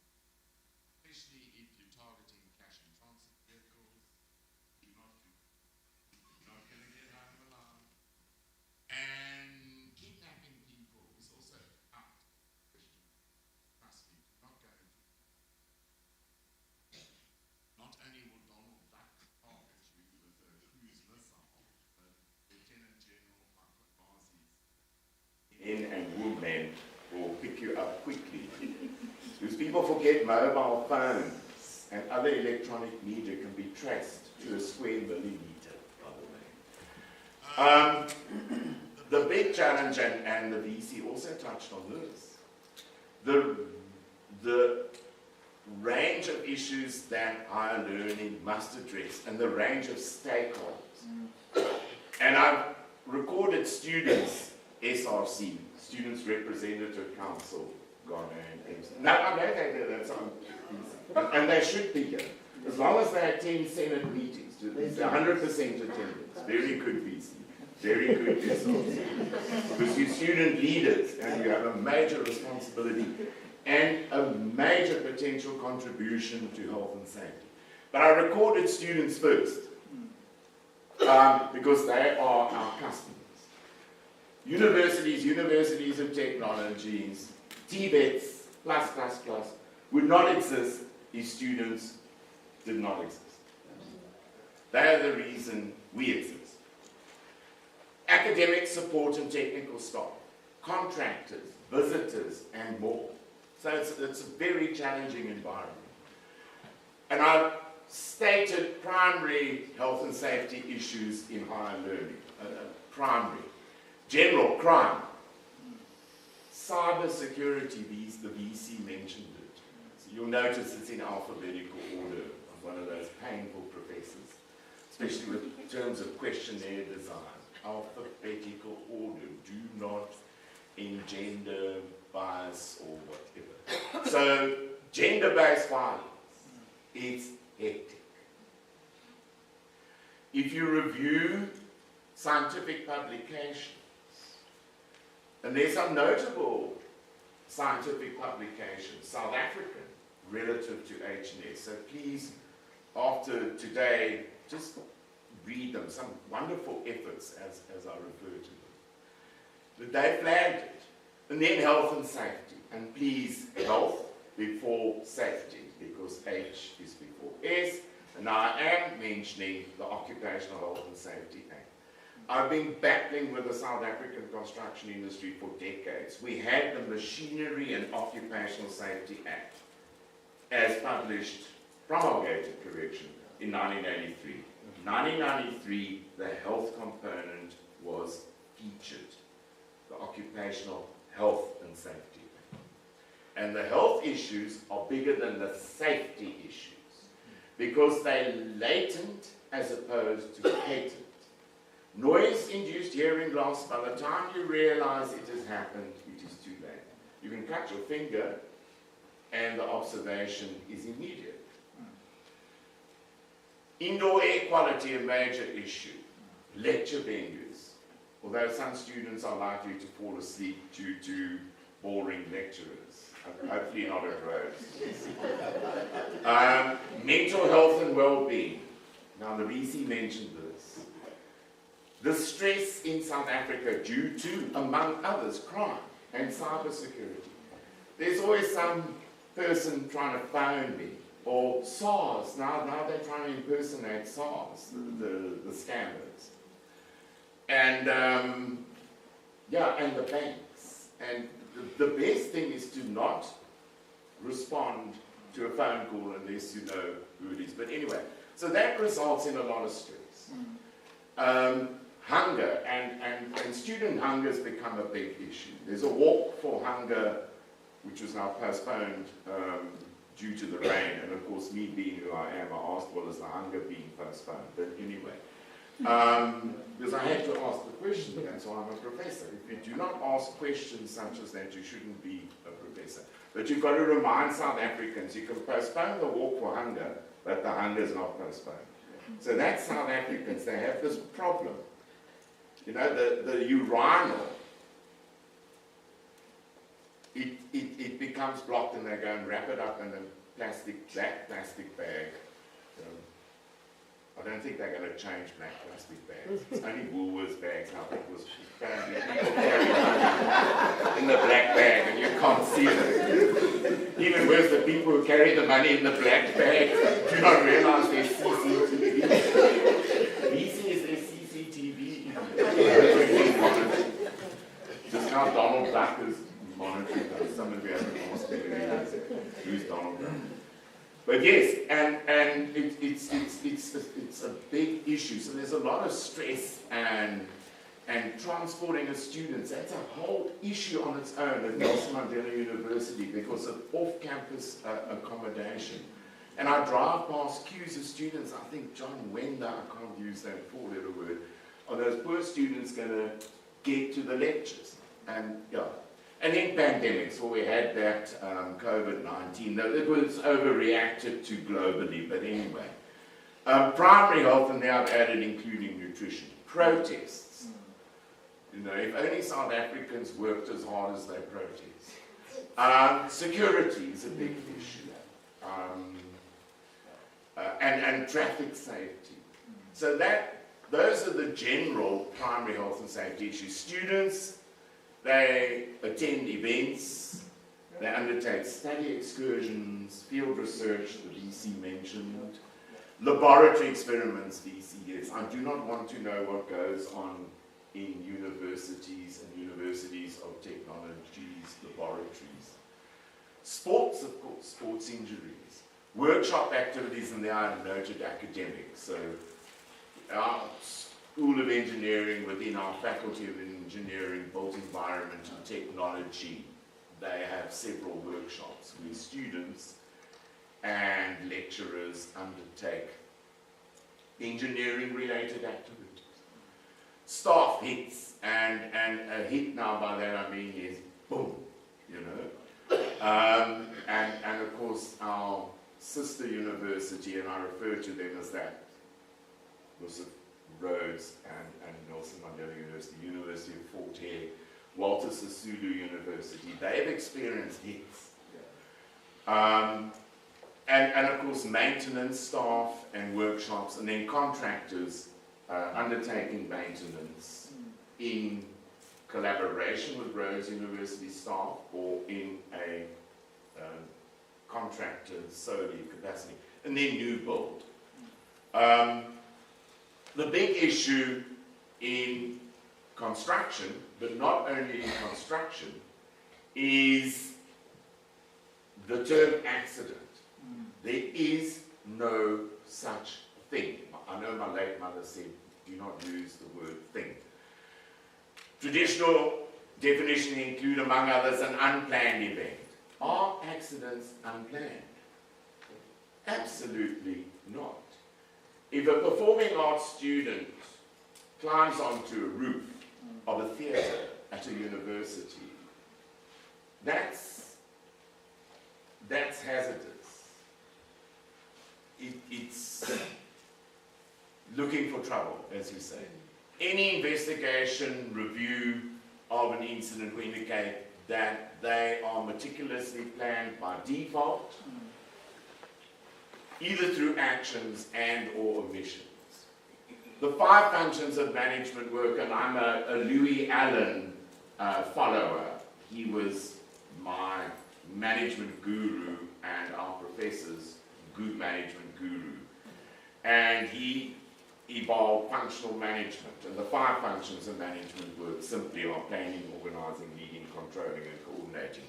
D: especially if you're targeting cash and transit vehicles. You're not going to get home alive. And kidnapping people is also out of question. Trust me, not going to. Not only will Donald Duck target you with a cruise missile, but Lieutenant General Pakwanazi's men and women will pick you up quickly. Because people forget mobile phones and other electronic media can be traced to a square millimeter, by the way. The big challenge, and the VC also touched on this, the range of issues that higher learning must address and the range of stakeholders. And I've recorded students, SRC, Students Representative Council, Ghana and no, I know they do that, and they should be here. As long as they attend Senate meetings, 100% attendance. Very good, VC. Very good, SRC. Because you're student leaders and you have a major responsibility and a major potential contribution to health and safety. But I recorded students first because they are our customers. Universities of technologies, TVETs, would not exist if students did not exist. They are the reason we exist. Academic support and technical staff, contractors, visitors, and more. So it's a very challenging environment. And I've stated primary health and safety issues in higher learning. Primary. General crime. Cyber security, the VC mentioned it. So you'll notice it's in alphabetical order of one of those painful professors, especially with terms of questionnaire design. Alphabetical order. Do not engender bias or whatever. So, gender-based violence, it's hectic. If you review scientific publications, and there's some notable scientific publications, South African, relative to H&S. So please, after today, just read them, some wonderful efforts as I refer to them. But they flagged it. And then health and safety. And please, health before safety, because H is before S. And I am mentioning the Occupational Health and Safety Act. I've been battling with the South African construction industry for decades. We had the Machinery and Occupational Safety Act, as published, promulgated, correction, in 1983. In 1993, the health component was featured, the Occupational Health and Safety. And the health issues are bigger than the safety issues because they're latent as opposed to patent. Noise-induced hearing loss, by the time you realize it has happened, it is too late. You can cut your finger and the observation is immediate. Indoor air quality, a major issue. Lecture venues, although some students are likely to fall asleep due to boring lecturers. Hopefully not at Rhodes. Mental health and well-being. Now the VC mentioned this. The stress in South Africa due to, among others, crime and cyber security. There's always some person trying to phone me, or SARS. Now they're trying to impersonate SARS, the scammers. and the banks. And the best thing is to not respond to a phone call unless you know who it is. But anyway, so that results in a lot of stress. Hunger, and student hunger has become a big issue. There's a walk for hunger, which was now postponed due to the rain, and of course, me being who I am, I asked, well, is the hunger being postponed? But anyway, because I had to ask the question, and so I'm a professor. If you do not ask questions such as that, you shouldn't be a professor. But you've got to remind South Africans, you can postpone the walk for hunger, but the hunger is not postponed. So that's South Africans, they have this problem. You know, the urinal, it becomes blocked and they go and wrap it up in a black plastic bag. I don't think they're going to change black plastic bags. It's only Woolworths bags now, because apparently people carry money in the black bag and you can't see it. Even worse, the people who carry the money in the black bag do not realize there's CCTV. VC is their CCTV. Just now Donald Duck is monitoring us. Some of you haven't asked me who's Donald Duck. But yes, and it's a big issue. So there's a lot of stress and transporting of students. That's a whole issue on its own at Nelson Mandela University because of off-campus accommodation. And I drive past queues of students. I think John Wender, I can't use that four-letter word, are those poor students going to get to the lectures? And yeah. And then pandemics, well, we had that COVID-19. It was overreacted to globally, but anyway. Primary health, and now I've added including nutrition. Protests. You know, if only South Africans worked as hard as they protest. Security is a big issue. And traffic safety. So those are the general primary health and safety issues. Students, they attend events, they undertake study excursions, field research, the VC mentioned, laboratory experiments, VC, yes. I do not want to know what goes on in universities and universities of technologies, laboratories. Sports, of course, sports injuries. Workshop activities, and they are noted academics. So our School of Engineering, within our Faculty of Engineering, Built Environment and Technology, they have several workshops where students and lecturers undertake engineering-related activities. Staff hits, and a hit now by that I mean is boom, you know. And of course our sister university, and I refer to them as that, was Rhodes and Nelson Mandela University, University of Fort Hare, Walter Sisulu University, they've experienced hits. And of course maintenance staff and workshops, and then contractors undertaking maintenance in collaboration with Rhodes University staff or in a contractor solely capacity, and then new build. The big issue in construction, but not only in construction, is the term accident. There is no such thing. I know my late mother said, do not use the word thing. Traditional definitions include, among others, an unplanned event. Are accidents unplanned? Absolutely not. If a performing arts student climbs onto a roof of a theatre at a university, that's hazardous. It's looking for trouble, as you say. Any investigation, review of an incident will indicate that they are meticulously planned by default, either through actions and or omissions. The 5 functions of management work, and I'm a Louis Allen follower. He was my management guru and our professor's good management guru. And he evolved functional management, and the 5 functions of management were simply are planning, organizing, leading, controlling, and coordinating.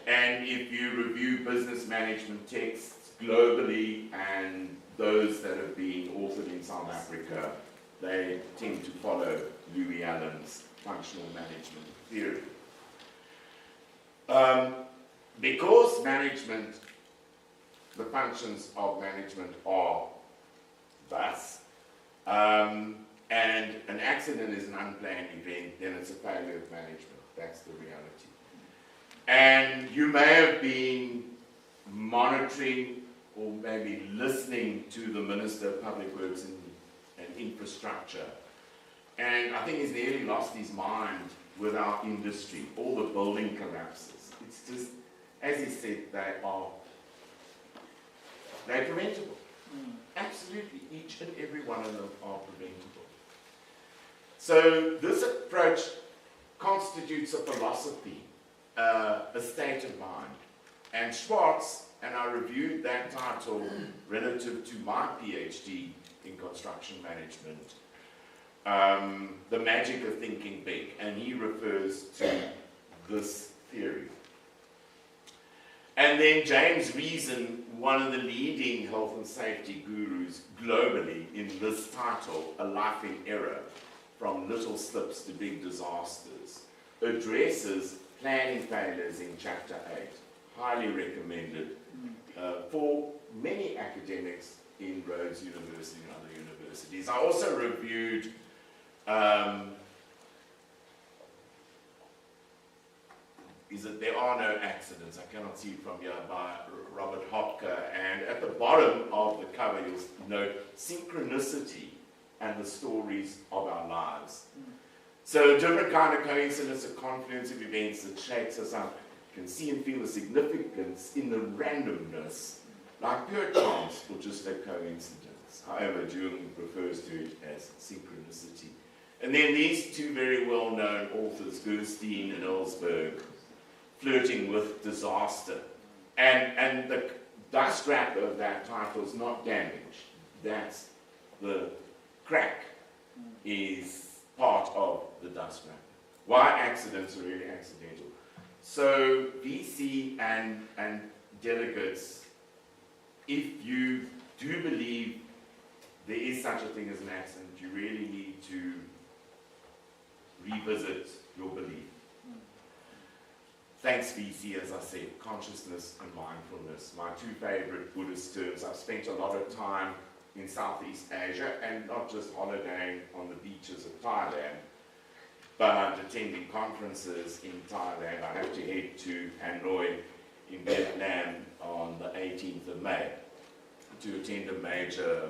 D: And if you review business management texts globally and those that have been authored in South Africa, they tend to follow Louis Allen's functional management theory. Because management, the functions of management are thus, and an accident is an unplanned event, then it's a failure of management. That's the reality. And you may have been monitoring or maybe listening to the Minister of Public Works and Infrastructure. And I think he's nearly lost his mind with our industry, all the building collapses. It's just, as he said, they're preventable. Absolutely, each and every one of them are preventable. So this approach constitutes a philosophy, a state of mind. And Schwartz, and I reviewed that title relative to my PhD in construction management, The Magic of Thinking Big, and he refers to this theory. And then James Reason, one of the leading health and safety gurus globally, in this title, A Life in Error, From Little Slips to Big Disasters, addresses planning failures in Chapter 8. Highly recommended for many academics in Rhodes University and other universities. I also reviewed There Are No Accidents, I cannot see it from here, by Robert Hopker, and at the bottom of the cover you'll note synchronicity and the stories of our lives. So a different kind of coincidence, a confluence of events that shakes us up. You can see and feel the significance in the randomness, like pure chance or just a coincidence. However, Jung refers to it as synchronicity. And then these 2 very well-known authors, Gerstein and Ellsberg, flirting with disaster. And the dust wrapper of that title is not damaged. That's the crack is part of the dust wrapper. Why accidents are really accidental. So VC and delegates, if you do believe there is such a thing as an accident, you really need to revisit your belief. Thanks, VC, as I said, consciousness and mindfulness, my 2 favorite Buddhist terms. I've spent a lot of time in Southeast Asia, and not just holidaying on the beaches of Thailand, but attending conferences in Thailand. I have to head to Hanoi in Vietnam on the 18th of May to attend a major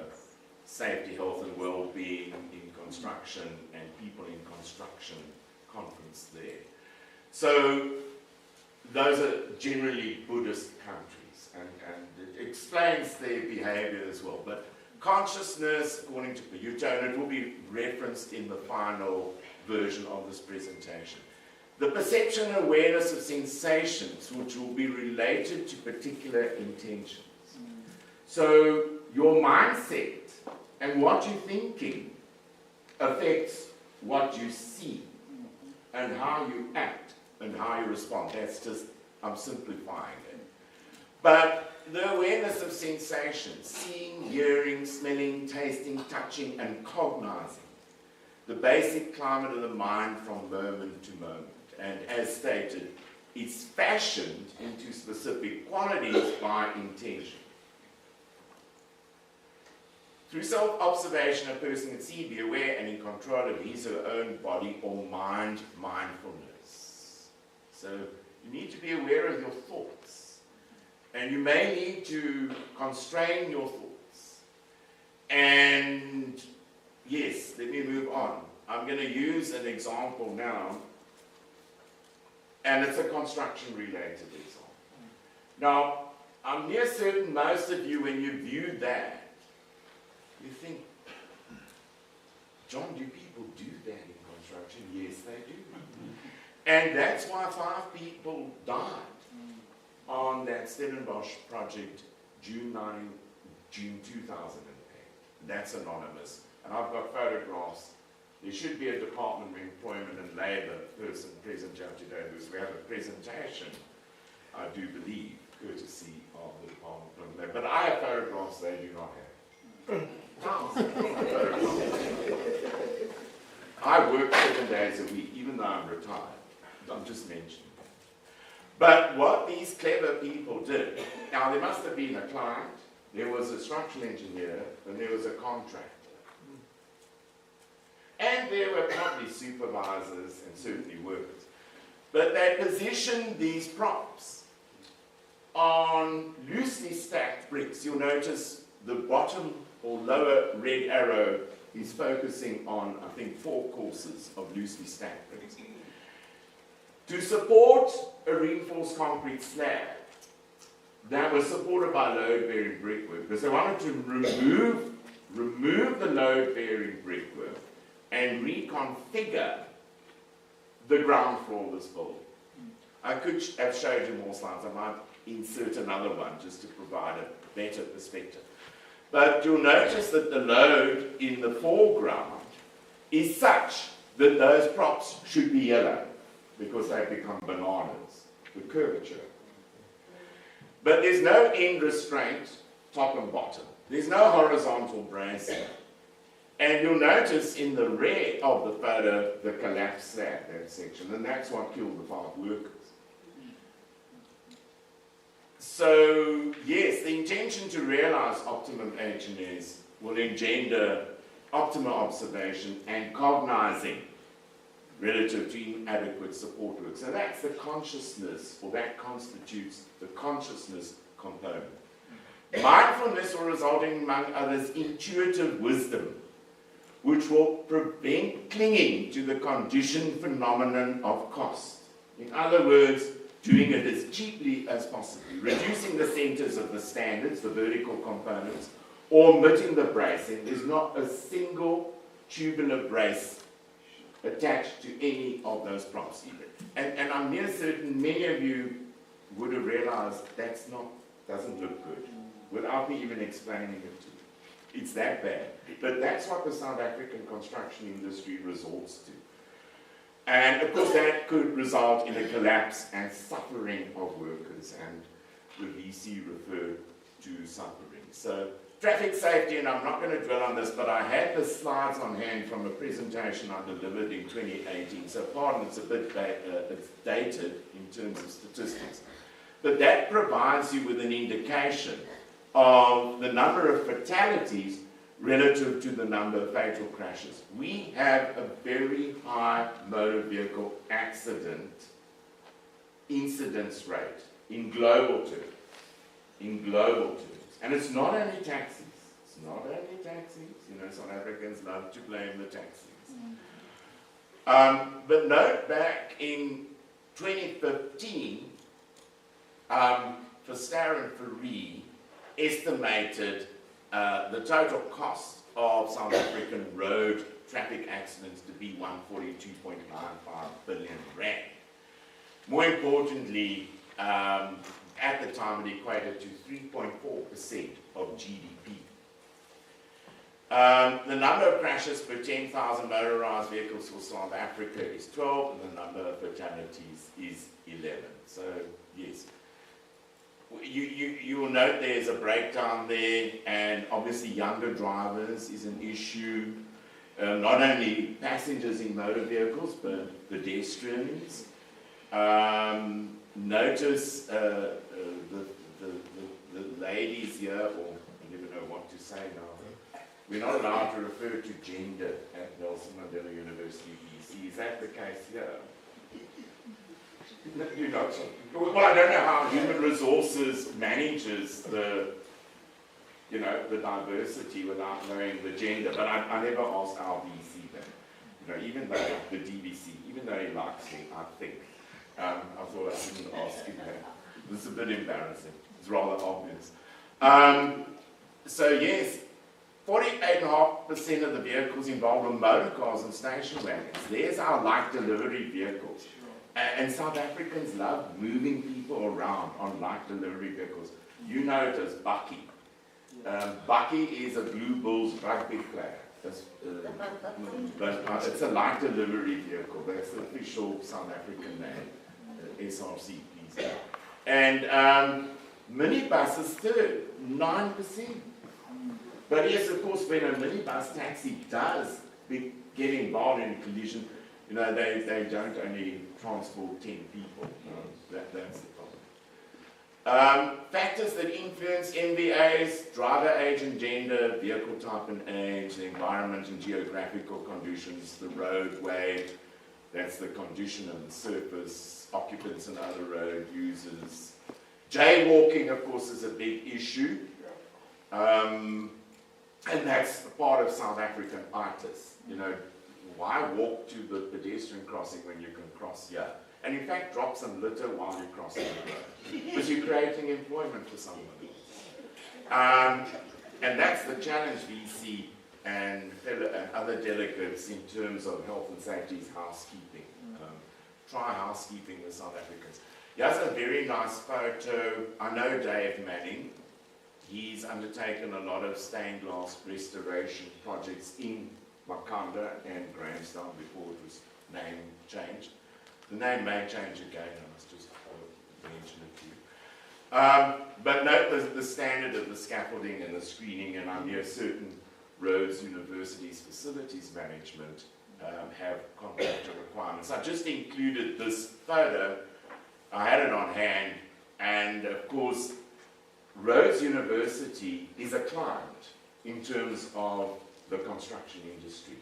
D: safety, health and well-being in construction and people in construction conference there. So those are generally Buddhist countries, and it explains their behavior as well. But consciousness, according to Payutto, and it will be referenced in the final version of this presentation. The perception and awareness of sensations which will be related to particular intentions. So your mindset and what you're thinking affects what you see and how you act and how you respond. That's just, I'm simplifying it. But the awareness of sensations, seeing, hearing, smelling, tasting, touching, and cognizing, the basic climate of the mind from moment to moment. And as stated, it's fashioned into specific qualities by intention. Through self-observation, a person can see, be aware, and in control of his or her own body or mind mindfulness. So you need to be aware of your thoughts. And you may need to constrain your thoughts. And yes, let me move on. I'm going to use an example now, and it's a construction-related example. Now, I'm near certain most of you, when you view that, you think, John, do people do that in construction? Yes, they do. And that's why 5 people died on that Stellenbosch project, June 2008. That's anonymous. and I've got photographs. There should be a Department of Employment and Labour person present here today because we have a presentation, I do believe, courtesy of the Department of Employment and Labour. But I have photographs they do not have. I work 7 days a week, even though I'm retired. I'm just mentioning. But what these clever people did, now there must have been a client, there was a structural engineer, and there was a contractor. And there were probably supervisors and certainly workers. But they positioned these props on loosely stacked bricks. You'll notice the bottom or lower red arrow is focusing on, I think, 4 courses of loosely stacked bricks. To support a reinforced concrete slab that was supported by load-bearing brickwork, because they wanted to remove the load-bearing brickwork and reconfigure the ground floor of this building. I could have showed you more slides. I might insert another one just to provide a better perspective. But you'll notice that the load in the foreground is such that those props should be yellow because they've become bananas, the curvature. But there's no end restraint, top and bottom. There's no horizontal bracing. And you'll notice in the rear of the photo, the collapsed slab, that section, and that's what killed the 5 workers. So, yes, the intention to realize optimum H&S will engender optimal observation and cognizing relative to inadequate support work. So that's the consciousness, or that constitutes the consciousness component. Mindfulness will result in, among others, intuitive wisdom, which will prevent clinging to the conditioned phenomenon of cost. In other words, doing it as cheaply as possible, reducing the centers of the standards, the vertical components, or omitting the bracing. There's not a single tubular brace attached to any of those props either. And I'm near certain many of you would have realized doesn't look good, without me even explaining it to you. It's that bad. But that's what the South African construction industry resorts to. And of course that could result in a collapse and suffering of workers, and the VC referred to suffering. So traffic safety, and I'm not going to dwell on this, but I had the slides on hand from a presentation I delivered in 2018, so pardon, it's a bit it's dated in terms of statistics. But that provides you with an indication of the number of fatalities relative to the number of fatal crashes. We have a very high motor vehicle accident incidence rate in global terms. And it's not only taxis. It's not only taxis. You know, South Africans love to blame the taxis. But note back in 2015, Verstaer and Fourie estimated the total cost of South African road traffic accidents to be 142.95 billion rand. More importantly, at the time it equated to 3.4% of GDP. The number of crashes per 10,000 motorized vehicles for South Africa is 12, and the number of fatalities is 11. So, yes. You will note there's a breakdown there, and obviously younger drivers is an issue. Not only passengers in motor vehicles, but pedestrians. Notice the ladies here, or I don't even know what to say now. We're not allowed to refer to gender at Nelson Mandela University, BC. Is that the case here? You're not sure. Well, I don't know how human resources manages the diversity without knowing the gender, but I never asked our VC that. Even though the DVC, even though he likes me, I think, I thought I shouldn't ask him that. This is a bit embarrassing. It's rather obvious. So yes, 48.5% of the vehicles involved are motor cars and station wagons. There's our light delivery vehicles. And South Africans love moving people around on light delivery vehicles. You know it as Bucky. Bucky is a Blue Bulls rugby player. But it's a light delivery vehicle. That's the official South African name, SRCPs. And minibuses third, 9%. But yes, of course, when a minibus taxi does get involved in a collision, you know, they don't only transport 10 people. That's the problem. Factors that influence MVAs: driver age and gender, vehicle type and age, the environment and geographical conditions, the roadway, that's the condition of the surface, occupants and other road users. Jaywalking, of course, is a big issue. And that's part of South African itis. You know, why walk to the pedestrian crossing when you can cross here? And in fact, drop some litter while you're crossing the road, because you're creating employment for someone else. And that's the challenge VC and other delegates in terms of health and safety is housekeeping. Try housekeeping with South Africans. Here's a very nice photo. I know Dave Manning. He's undertaken a lot of stained glass restoration projects in Makanda and Grahamstown before it was name changed. The name may change again, I must just mention it to you. But note the standard of the scaffolding and the screening, and I'm here certain roads, universities, facilities management have contractor requirements. I just included this photo. I had it on hand, and of course, Rhodes University is a client in terms of the construction industry.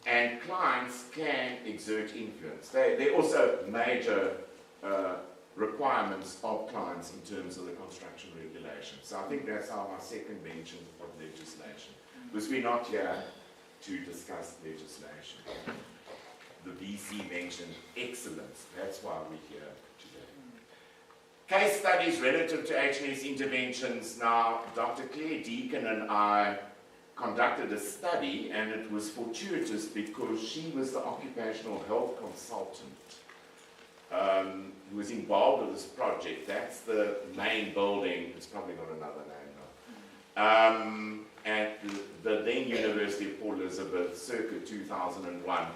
D: And clients can exert influence. There are also major requirements of clients in terms of the construction regulations. So I think that's our second mention of legislation. Because we're not here to discuss legislation. The VC mentioned excellence. That's why we're here today. Case studies relative to HNS interventions. Now, Dr. Claire Deacon and I conducted a study, and it was fortuitous because she was the occupational health consultant who was involved with this project. That's the main building. It's probably got another name now. At the then University of Port Elizabeth, circa 2001.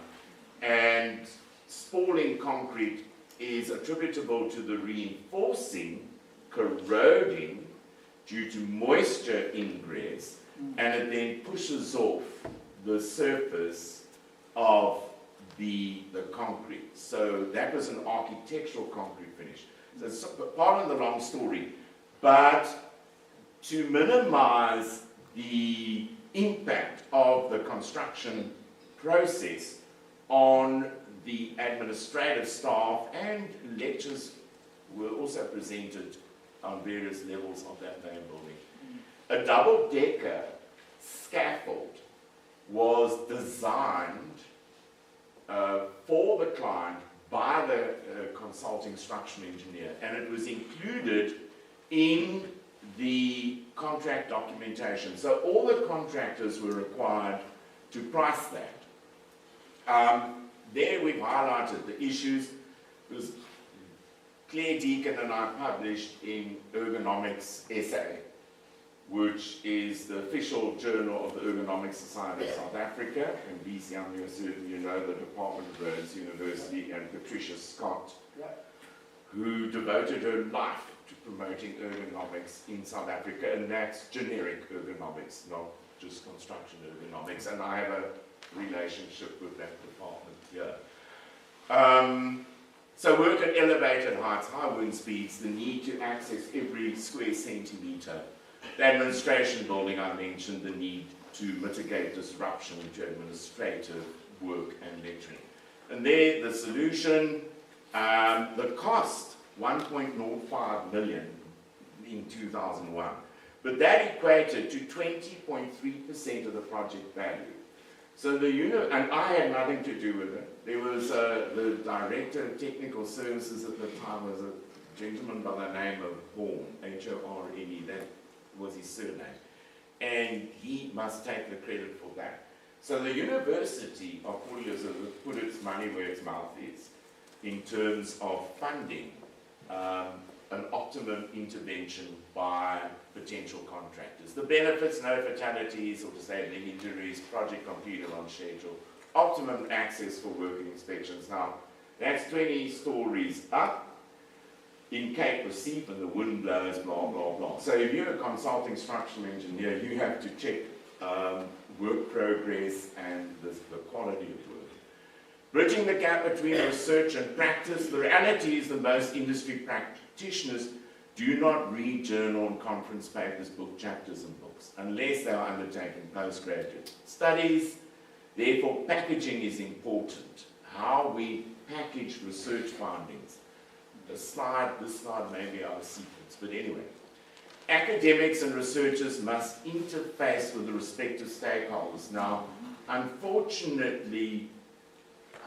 D: And spalling concrete is attributable to the reinforcing, corroding due to moisture ingress, and it then pushes off the surface of the concrete. So that was an architectural concrete finish. So it's part of the long story. But to minimize the impact of the construction process on the administrative staff, and lectures were also presented on various levels of that main building. A double-decker scaffold was designed for the client by the consulting structural engineer, and it was included in the contract documentation. So all the contractors were required to price that. There we've highlighted the issues, because Claire Deacon and I published in Ergonomics Essay, which is the official journal of the Ergonomics Society of South Africa, and VC, I'm certain you know the Department of Rhodes University, and Patricia Scott, who devoted her life to promoting ergonomics in South Africa, and that's generic ergonomics, not just construction ergonomics, and I have a relationship with that department here. So work at elevated heights, high wind speeds, the need to access every square centimetre. The administration building, I mentioned the need to mitigate disruption to administrative work and lecturing. And there, the solution, the cost, 1.05 million in 2001. But that equated to 20.3% of the project value. So and I had nothing to do with it. There was the director of technical services at the time was a gentleman by the name of Horne, H-O-R-N-E, that was his surname. And he must take the credit for that. So the University of Port Elizabeth put its money where its mouth is in terms of funding an optimum intervention by
E: potential contractors. The benefits: no fatalities or disabling injuries, project completed on schedule, optimum access for working inspections. Now, that's 20 stories up in Cape Recife and the wind blows, blah, blah, blah. So if you're a consulting structural engineer, you have to check work progress and the quality of work. Bridging the gap between research and practice. The reality is that most industry practitioners do not read journal and conference papers, book chapters and books, unless they are undertaking postgraduate studies. Therefore, packaging is important. How we package research findings. This slide may be out of sequence, but anyway. Academics and researchers must interface with the respective stakeholders. Now, unfortunately,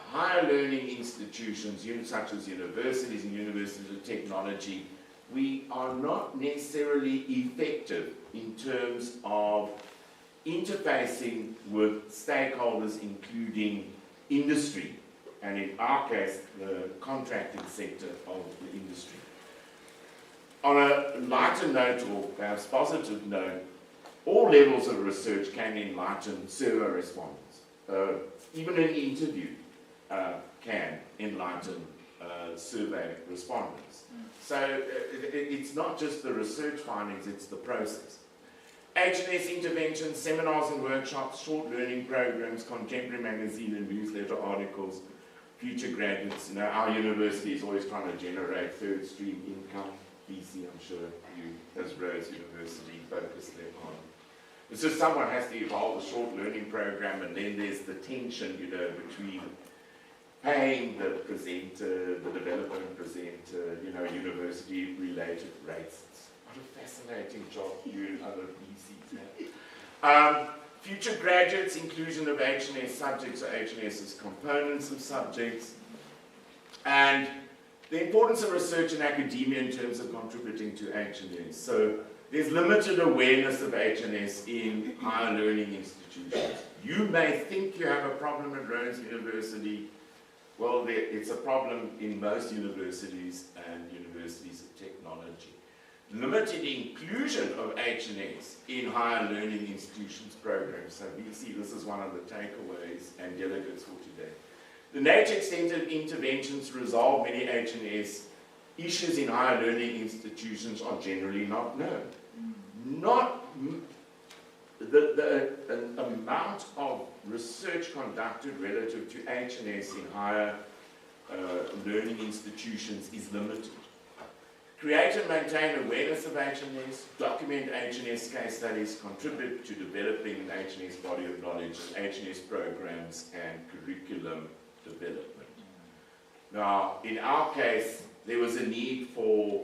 E: higher learning institutions, such as universities and universities of technology, we are not necessarily effective in terms of interfacing with stakeholders, including industry, and in our case, the contracting sector of the industry. On a lighter note, or perhaps positive note, all levels of research can enlighten survey respondents. Even an interview can enlighten survey respondents. So it's not just the research findings, it's the process. H&S interventions, seminars and workshops, short learning programs, contemporary magazine and newsletter articles, future graduates. Our university is always trying to generate third stream income. BC, I'm sure you, as Rhodes University, focus there on. It's just someone has to evolve a short learning program, and then there's the tension, between paying the presenter, the development presenter, university-related rates. What a fascinating job you and other BCs have. Future graduates, inclusion of H&S subjects or H&S's components of subjects, and the importance of research in academia in terms of contributing to H&S. So there's limited awareness of H&S in higher learning institutions. You may think you have a problem at Rhodes University. Well, it's a problem in most universities and universities of technology. Limited inclusion of H&S in higher learning institutions programs. So we see this is one of the takeaways and delegates for today. The nature extent of interventions to resolve many H&S issues in higher learning institutions are generally not known. The amount of research conducted relative to H&S in higher learning institutions is limited. Create and maintain awareness of H&S, document H&S case studies, contribute to developing an H&S body of knowledge, H&S programs and curriculum development. Now, in our case, there was a need for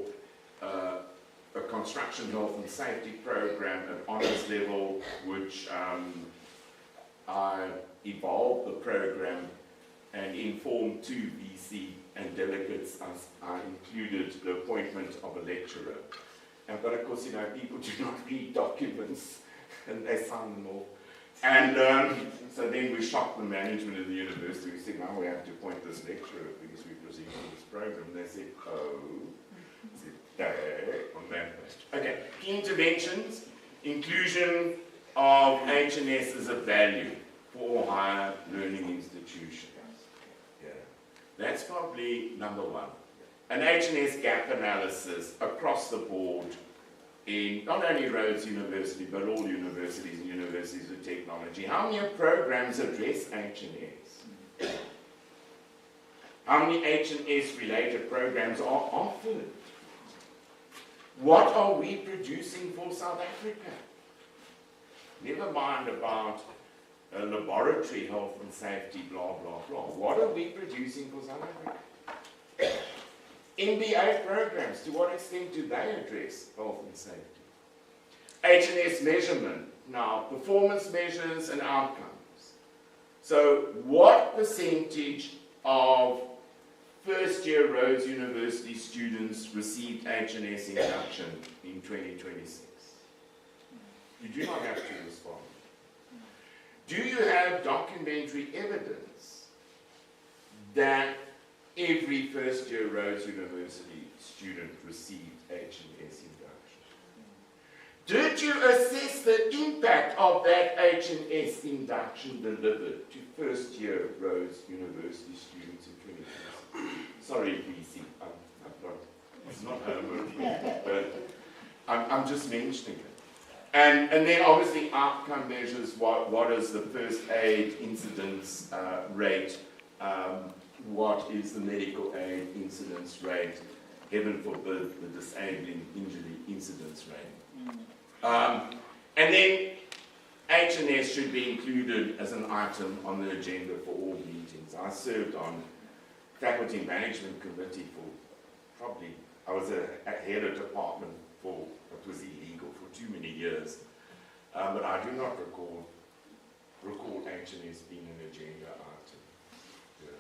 E: a construction health and safety program at honours level, which I evolved the program and informed two VC and delegates. I included the appointment of a lecturer. But of course, people do not read documents and they sign them off. And so then we shocked the management of the university. We said, now we have to appoint this lecturer because we proceed with this program. And they said, oh. I said, on that page. Okay, key interventions. Inclusion of H&S as a value for higher learning institutions. Yeah. That's probably number one. An H&S gap analysis across the board in not only Rhodes University, but all universities and universities of technology. How many programs address H&S? How many H&S related programs are offered? What are we producing for South Africa? Never mind about laboratory health and safety, blah, blah, blah. What are we producing for South Africa? MBA programs, to what extent do they address health and safety? H&S measurement, now performance measures and outcomes. So what percentage of first year Rhodes University students received H&S induction in 2026? You do not have to respond. Do you have documentary evidence that every first year Rhodes University student received H&S induction? Did you assess the impact of that H&S induction delivered to first-year Rhodes University students in 2020? Sorry, BC, it's not homework, but I'm just mentioning it. And then obviously outcome measures, what is the first aid incidence rate, what is the medical aid incidence rate, heaven forbid the disabling injury incidence rate. And then H&S should be included as an item on the agenda for all meetings. I served on faculty management committee for probably, I was a head of department for what was illegal for too many years. But I do not recall H&S being an agenda item. Yeah.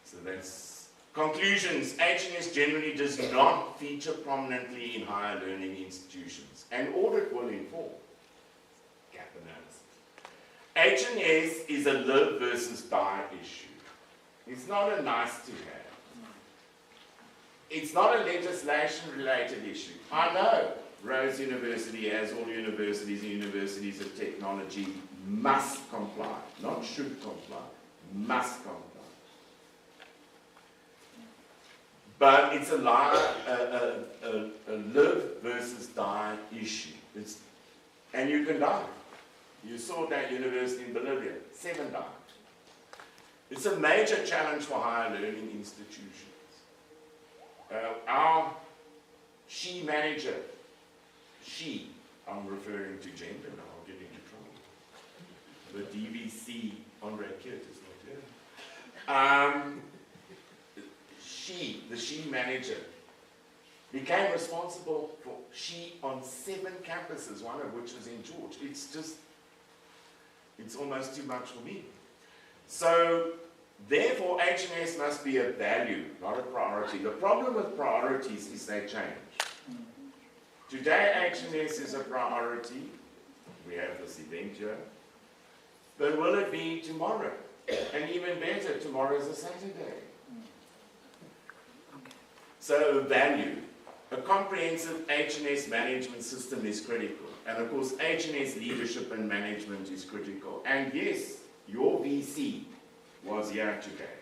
E: So that's conclusions. H&S generally does not feature prominently in higher learning institutions. An audit will inform. Gap analysis. H&S is a live versus die issue. It's not a nice to have. It's not a legislation-related issue. I know Rhodes University, as all universities and universities of technology, must comply. Not should comply, must comply. But it's a live versus die issue. And you can die. You saw that university in Bolivia, 7 died. It's a major challenge for higher learning institutions. Our she manager, I'm referring to gender now, I'll get into trouble. The DVC, Andre Kirt is not here. The she manager, became responsible for she on 7 campuses, one of which is in George. It's almost too much for me. So, therefore, H&S must be a value, not a priority. The problem with priorities is they change. Today, H&S is a priority. We have this event here. But will it be tomorrow? And even better, tomorrow is a Saturday. So, value. A comprehensive H&S management system is critical. And of course, H&S leadership and management is critical. And yes, your VC was here today.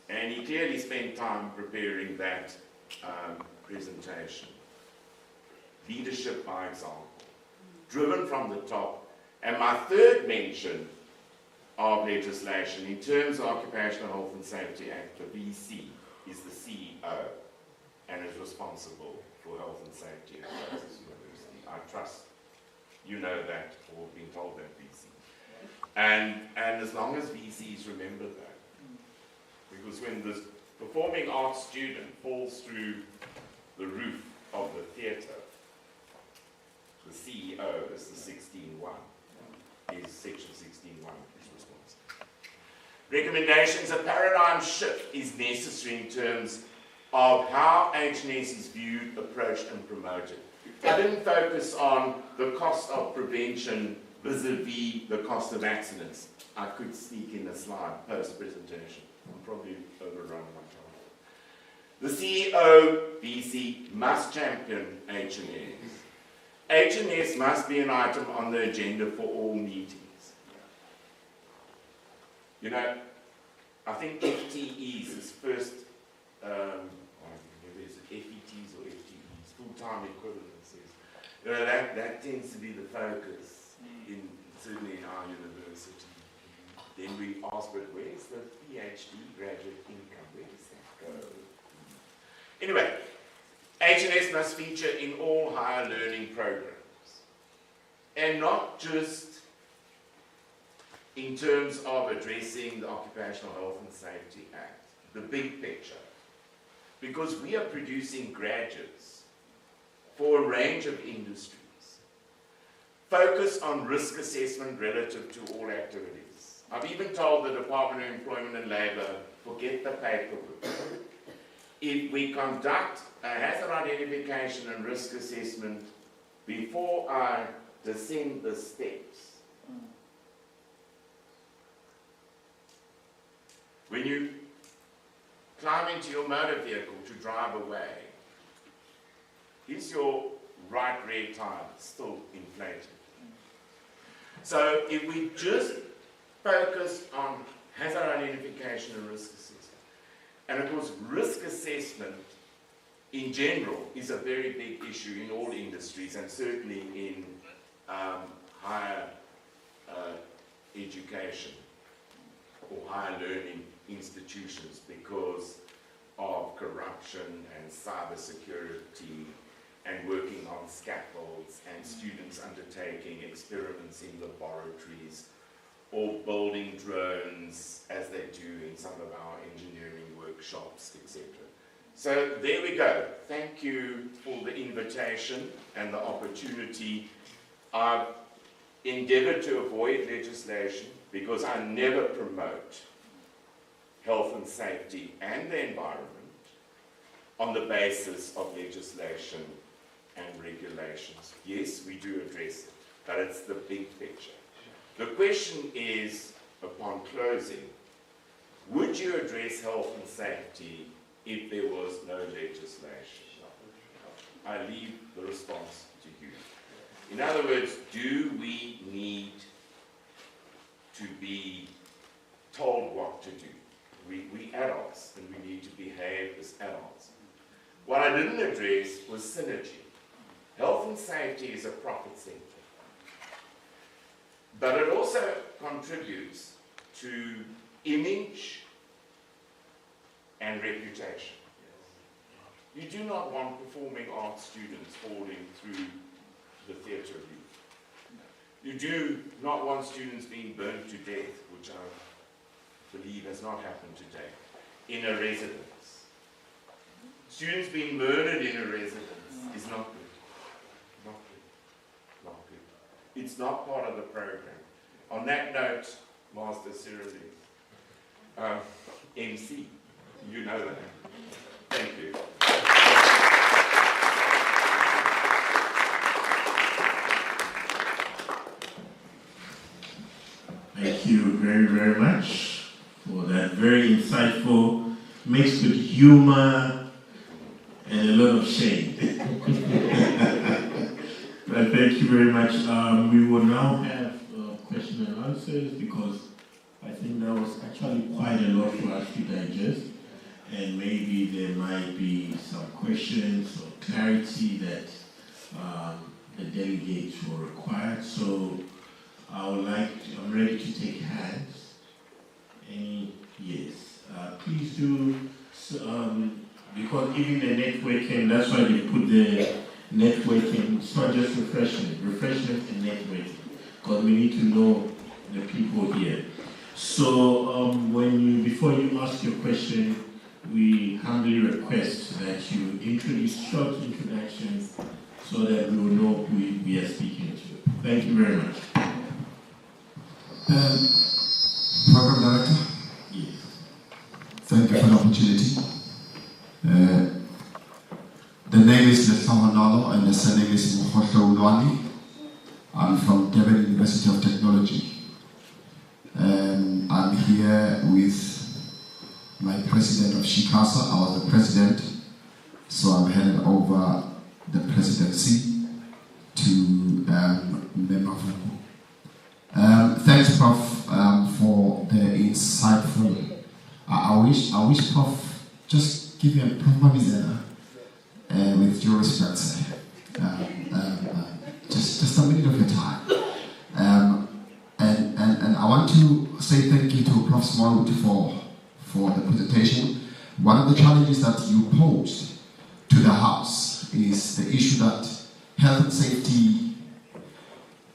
E: And he clearly spent time preparing that presentation. Leadership by example. Driven from the top. And my third mention of legislation in terms of Occupational Health and Safety Act, the VC, is the CEO. And is responsible for health and safety at Rhodes University. I trust you know that, or been told that, VC. And as long as VCs remember that, because when this performing arts student falls through the roof of the theatre, the CEO is the 16.1, is section 16.1 is responsible. Recommendations, a paradigm shift is necessary in terms of how H&S is viewed, approached and promoted. I didn't focus on the cost of prevention vis-a-vis the cost of accidents. I could sneak in a slide post-presentation. I'm probably overrun my time. The CEO, VC, must champion H&S. H&S must be an item on the agenda for all meetings. You know, I think FTEs is first FETs or FTEs, full-time equivalencies. You know, that tends to be the focus, certainly in our university. Then we ask, but where's the PhD graduate income? Where does that go? Anyway, H&S must feature in all higher learning programs. And not just in terms of addressing the Occupational Health and Safety Act, the big picture. Because we are producing graduates for a range of industries. Focus on risk assessment relative to all activities. I've even told the Department of Employment and Labour, forget the paperwork. If we conduct a hazard identification and risk assessment before I descend the steps, when you climb into your motor vehicle to drive away, is your right rear tire, still inflated. So if we just focus on hazard identification and risk assessment, and of course risk assessment in general is a very big issue in all industries, and certainly in higher education or higher learning institutions, because of corruption and cybersecurity and working on scaffolds and students undertaking experiments in laboratories or building drones as they do in some of our engineering workshops, etc. So there we go. Thank you for the invitation and the opportunity. I've endeavored to avoid legislation because I never promote health and safety and the environment on the basis of legislation and regulations. Yes, we do address it, but it's the big picture. The question is, upon closing, would you address health and safety if there was no legislation? I leave the response to you. In other words, do we need to be told what to do? We adults, and we need to behave as adults. What I didn't address was synergy. Health and safety is a profit center, but it also contributes to image and reputation. You do not want performing arts students falling through the theatre roof. You do not want students being burnt to death, which I believe has not happened today, in a residence. Students being murdered in a residence is not good. Not good. Not good. It's not part of the program. On that note, Master Cyril, MC, you know that. Thank you.
B: Thank you very, very much for that very insightful, mixed with humor and a lot of shame. But thank you very much. We will now have question and answers, because I think that was actually quite a lot for us to digest, and maybe there might be some questions or clarity that the delegates will require. So I'm ready to take hands. Any? Yes. Please do, because even the networking, that's why they put the networking. It's not just refreshment and networking, because we need to know the people here. So before you ask your question, we humbly request that you introduce short introductions so that we will know who we are speaking to. Thank you very much.
F: Program Director,
B: Yes.
F: thank you for the opportunity. The name is Lethawa Nalo and the surname is Mokhohlo Ulwani. I'm from Durban University of Technology. I'm here with my president of SHICASA. I was the president, so I'm handed over the presidency to Member Vuku. Thanks, Prof, for the insightful. I wish Prof just give me a proper visa, with due respect, sir. Just a minute of your time. And I want to say thank you to Prof. Smallwood for the presentation. One of the challenges that you posed to the House is the issue that health and safety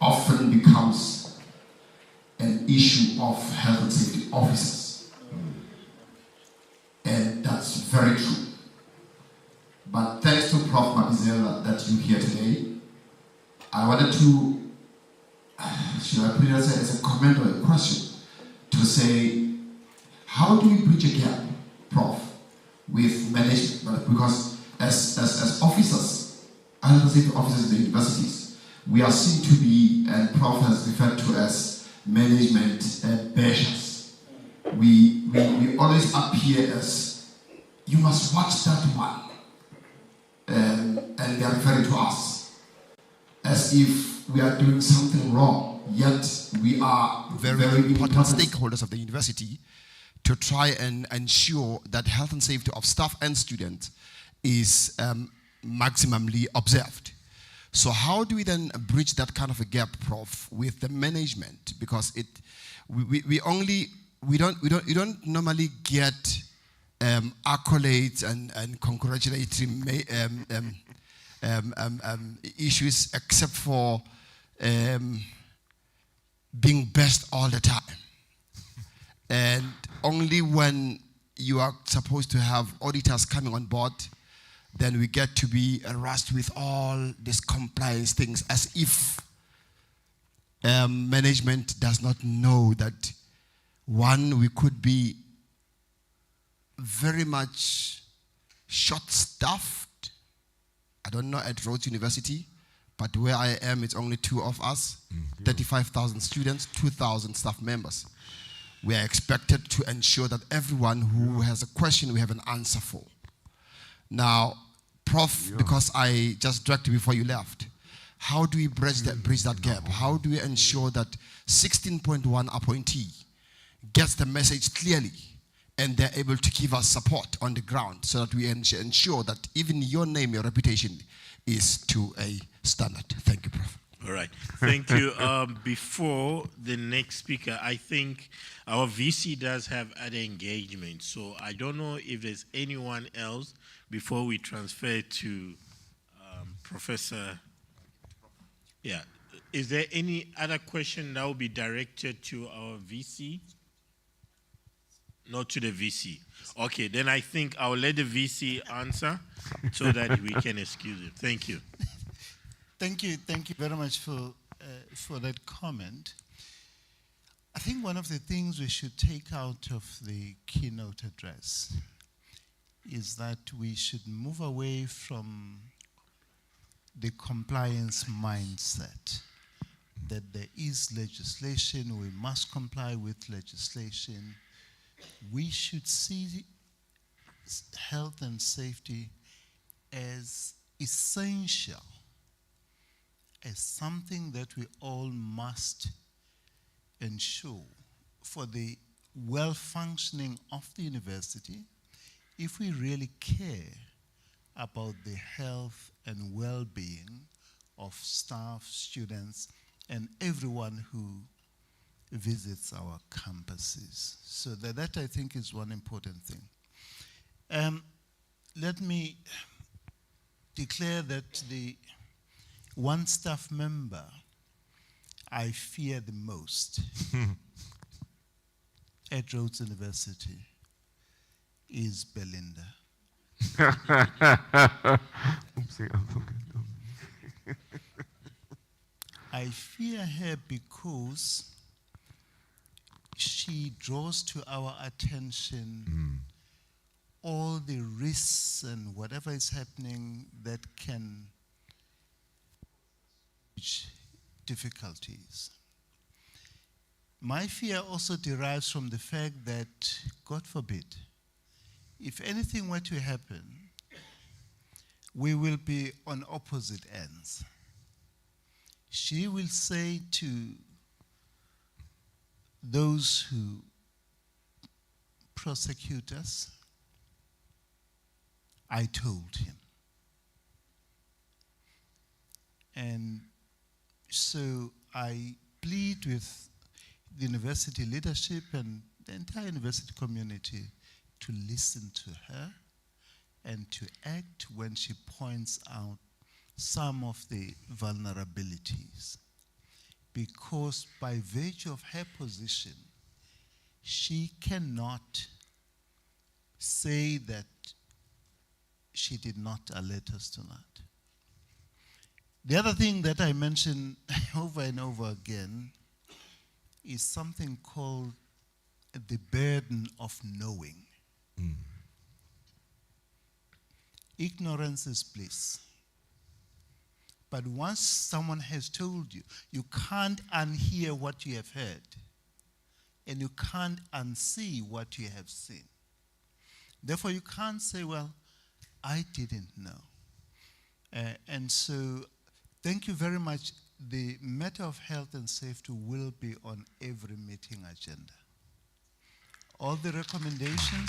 F: often becomes an issue of health and safety officers. And that's very true. But thanks to Prof. Mabizela that you're here today, I wanted to, should I put it as a comment or a question, to say, how do we bridge a gap, Prof, with management? Because as officers, health and safety officers in the universities, we are seen to be, and Prof has referred to as management bashers. We always appear as, you must watch that one, and they are referring to us. as if we are doing something wrong, yet we are
G: very important stakeholders of the university to try and ensure that health and safety of staff and students is maximally observed. So how do we then bridge that kind of a gap, Prof, with the management? Because we don't normally get accolades and congratulatory issues except for being best all the time. And only when you are supposed to have auditors coming on board, then we get to be harassed with all these compliance things, as if management does not know that, one, we could be very much short-staffed. I don't know at Rhodes University, but where I am, it's only 2 of us, 35,000 students, 2,000 staff members. We are expected to ensure that everyone who has a question, we have an answer for. Now, Prof, because I just dragged you before you left, how do we bridge that gap? How do we ensure that 16.1 appointee gets the message clearly and they're able to give us support on the ground so that we ensure that even your name, your reputation is to a standard? Thank you, Prof.
B: All right. Thank you. Before the next speaker, I think our VC does have other engagements. So I don't know if there's anyone else before we transfer to Professor. Yeah. Is there any other question that will be directed to our VC? Not to the VC. Okay, then I think I'll let the VC answer so that we can excuse it. Thank you.
A: Thank you very much for that comment. I think one of the things we should take out of the keynote address is that we should move away from the compliance mindset, that there is legislation, we must comply with legislation. We should see health and safety as essential, as something that we all must ensure for the well-functioning of the university if we really care about the health and well-being of staff, students, and everyone who visits our campuses. So that I think is one important thing. Let me declare that the one staff member I fear the most at Rhodes University is Belinda. I fear her because she draws to our attention all the risks and whatever is happening that can reach difficulties. My fear also derives from the fact that, God forbid, if anything were to happen, we will be on opposite ends. She will say to those who prosecute us, I told him. And so I plead with the university leadership and the entire university community to listen to her and to act when she points out some of the vulnerabilities. Because by virtue of her position, she cannot say that she did not alert us to that. The other thing that I mention over and over again is something called the burden of knowing. Ignorance is bliss. But once someone has told you, you can't unhear what you have heard, and you can't unsee what you have seen. Therefore, you can't say, well, I didn't know. And so Thank you very much. The matter of health and safety will be on every meeting agenda. All the recommendations,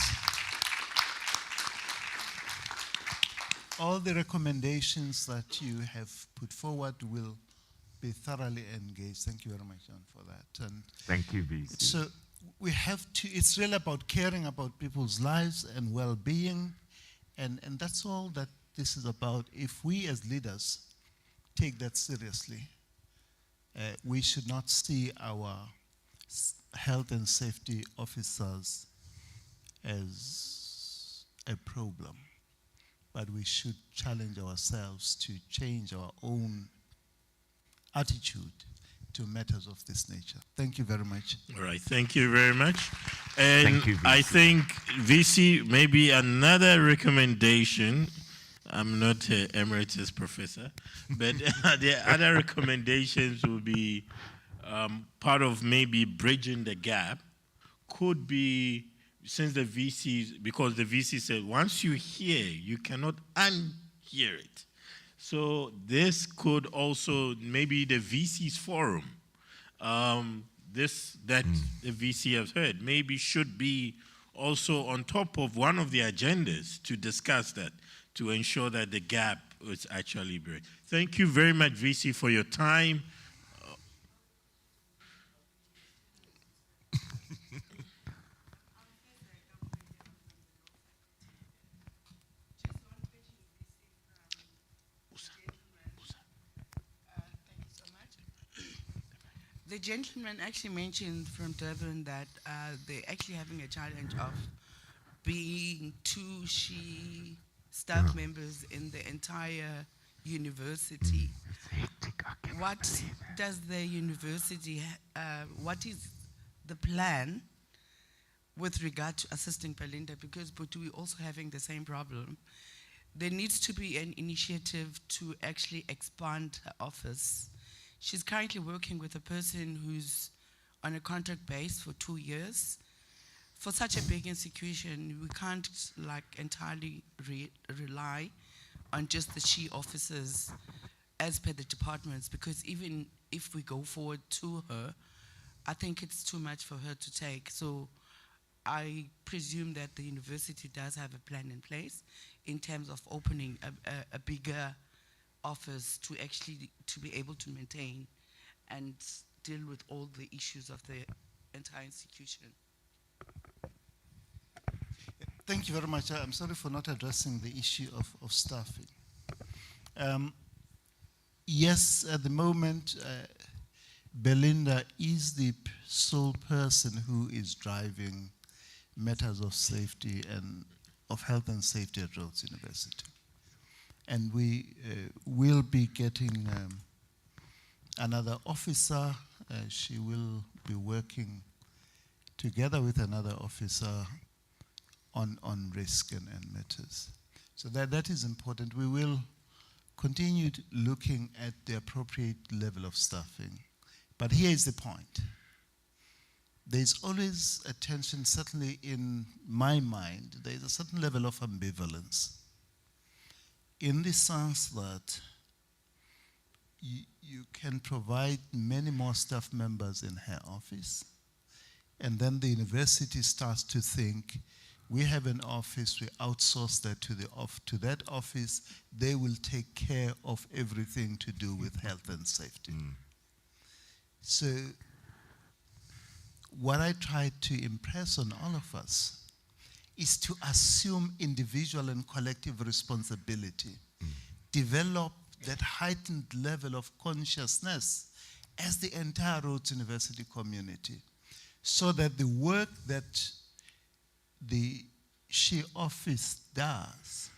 A: that you have put forward will be thoroughly engaged. Thank you very much, John, for that. And
E: Thank you, VC.
A: so we have to, it's really about caring about people's lives and well-being, and that's all that this is about. If we as leaders take that seriously, we should not see our health and safety officers as a problem, but we should challenge ourselves to change our own attitude to matters of this nature. Thank you very much.
B: All right, thank you very much. And
E: Thank you, VC.
B: I think, VC, maybe another recommendation. I'm not an emeritus professor, but the other recommendations will be part of maybe bridging the gap. Could be, since the VCs, because the VC said once you hear, you cannot unhear it. So this could also, maybe the VC's forum, this that the VC has heard, maybe should be also on top of one of the agendas to discuss that, to ensure that the gap is actually bridged. Thank you very much, VC, for your time.
H: The gentleman actually mentioned from Durban that they're actually having a challenge of being two she staff members in the entire university. What does the university, what is the plan with regard to assisting Belinda? Because we're also having the same problem. There needs to be an initiative to actually expand her office. She's currently working with a person who's on a contract base for 2 years. For such a big institution, we can't entirely rely on just the she officers as per the departments, because even if we go forward to her, I think it's too much for her to take. So I presume that the university does have a plan in place in terms of opening a bigger office to actually to be able to maintain and deal with all the issues of the entire institution.
A: Thank you very much. I'm sorry for not addressing the issue of staffing. Yes, at the moment, Belinda is the sole person who is driving matters of safety and of health and safety at Rhodes University. And we will be getting another officer. She will be working together with another officer on risk and matters. So that is important. We will continue looking at the appropriate level of staffing. But here is the point. There's always a tension, certainly in my mind, there's a certain level of ambivalence, in the sense that you can provide many more staff members in her office, and then the university starts to think, we have an office, we outsource that to that office, they will take care of everything to do with health and safety. So what I try to impress on all of us is to assume individual and collective responsibility, develop that heightened level of consciousness as the entire Rhodes University community, so that the work that the SHE office does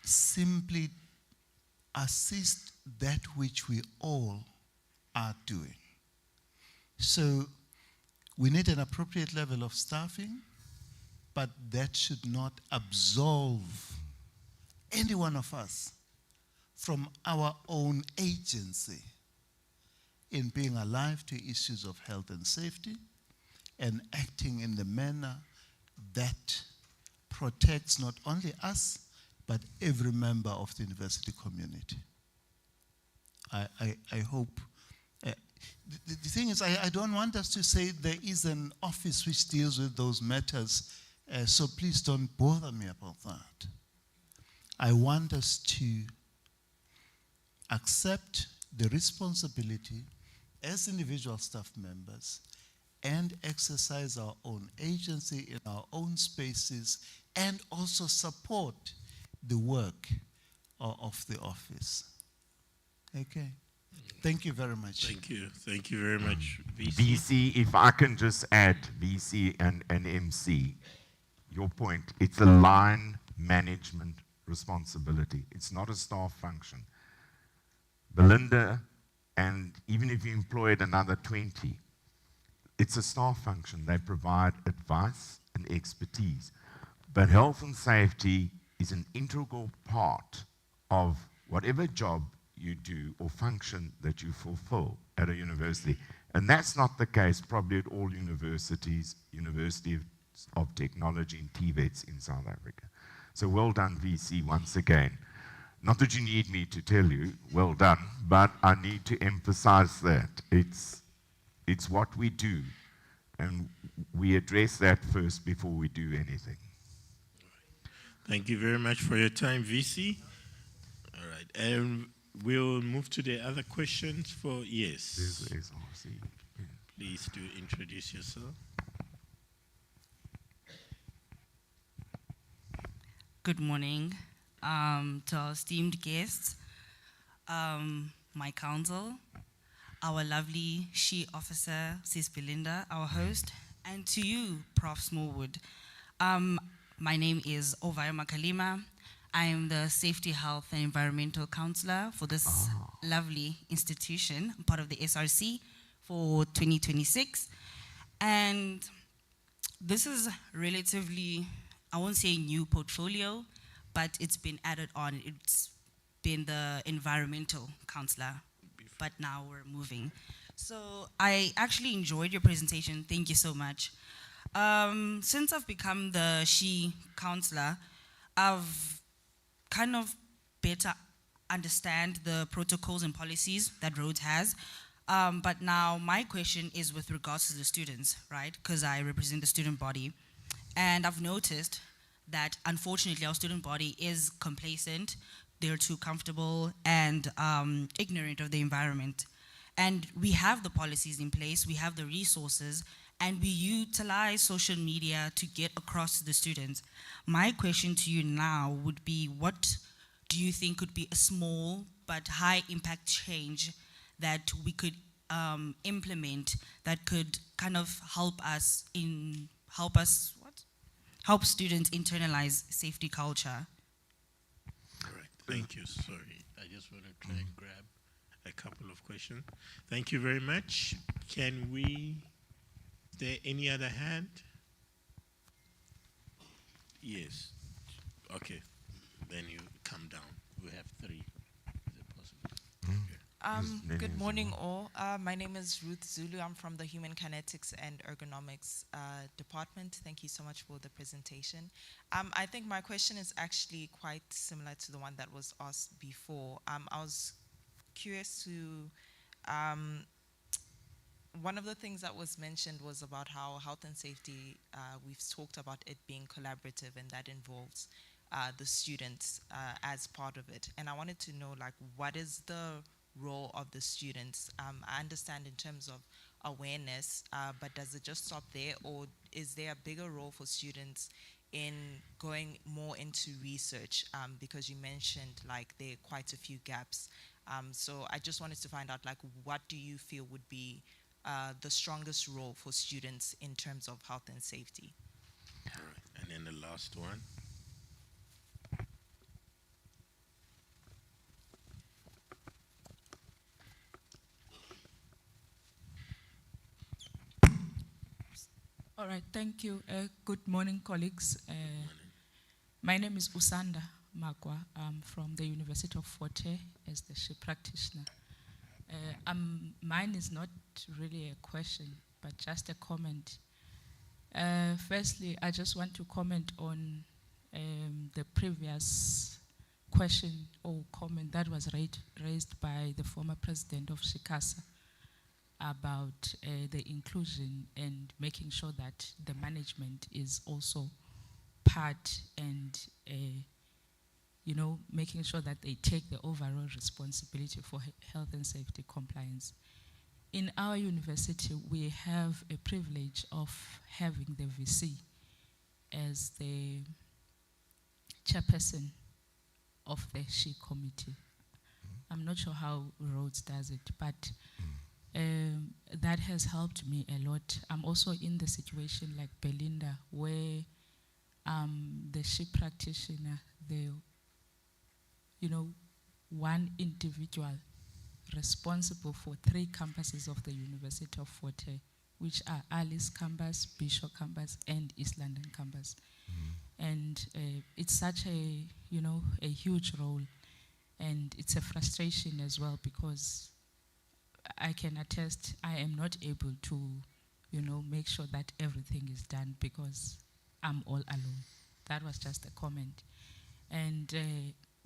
A: simply assist that which we all are doing. So we need an appropriate level of staffing, but that should not absolve any one of us from our own agency in being alive to issues of health and safety and acting in the manner that protects not only us, but every member of the university community. I hope. The thing is, I don't want us to say there is an office which deals with those matters, so please don't bother me about that. I want us to accept the responsibility as individual staff members and exercise our own agency in our own spaces and also support the work of the office. Okay. Thank you very much.
B: Thank you. Thank you very much, VC.
I: VC, if I can just add, VC and MC, your point, it's a line management responsibility. It's not a staff function. Belinda, and even if you employed another 20, it's a staff function. They provide advice and expertise. But health and safety is an integral part of whatever job you do or function that you fulfill at a university. And that's not the case probably at all universities, University of Technology and TVETs in South Africa. So well done, VC, once again. Not that you need me to tell you, well done, but I need to emphasize that. It's what we do, and we address that first before we do anything.
B: Thank you very much for your time, VC. All right, and we'll move to the other questions for, yes.
I: There's SRC. Yeah.
B: Please do introduce yourself.
H: Good morning to our esteemed guests, my counsel, our lovely she officer, Sis Belinda, our host, and to you, Prof. Smallwood. My name is Ovaya Makalima. I am the Safety, Health, and Environmental Counselor for this lovely institution. I'm part of the SRC for 2026. And this is relatively, I won't say new portfolio, but it's been added on. It's been the environmental counselor, but now we're moving. So I actually enjoyed your presentation. Thank you so much. Since I've become the she counselor, I've kind of better understand the protocols and policies that Rhodes has. But now my question is with regards to the students, right? Because I represent the student body. And I've noticed that unfortunately our student body is complacent, they're too comfortable and ignorant of the environment. And we have the policies in place, we have the resources, and we utilize social media to get across to the students. My question to you now would be, what do you think could be a small but high impact change that we could implement that could kind of help students internalize safety culture?
B: Correct. Thank you. Sorry, I just want to try and grab a couple of questions. Thank you very much. Is there any other hand? Yes. Okay. Then you come down. We have 3. Is it possible?
J: Good morning, all. My name is Ruth Zulu. I'm from the Human Kinetics and Ergonomics Department. Thank you so much for the presentation. I think my question is actually quite similar to the one that was asked before. I was curious to, one of the things that was mentioned was about how health and safety, we've talked about it being collaborative, and that involves the students as part of it. And I wanted to know, like, what is the role of the students? I understand in terms of awareness, but does it just stop there, or is there a bigger role for students in going more into research? Because you mentioned, like, there are quite a few gaps. So I just wanted to find out, like, what do you feel would be the strongest role for students in terms of health and safety?
B: All right. And then the last one.
K: All right, thank you. Good morning, colleagues. My name is Usanda Magwa. I'm from the University of Fort Hare as the SHE practitioner. Mine is not really a question, but just a comment. Firstly, I just want to comment on the previous question or comment that was raised by the former president of Shikasa about the inclusion and making sure that the management is also part and making sure that they take the overall responsibility for health and safety compliance. In our university, we have a privilege of having the VC as the chairperson of the SHE committee. I'm not sure how Rhodes does it, but that has helped me a lot. I'm also in the situation like Belinda, where the SHE practitioner, one individual responsible for 3 campuses of the University of Fort Hare, which are Alice campus, Bishop campus, and East London campus. And it's such a huge role, and it's a frustration as well, because I can attest I am not able to, make sure that everything is done because I'm all alone. That was just a comment. And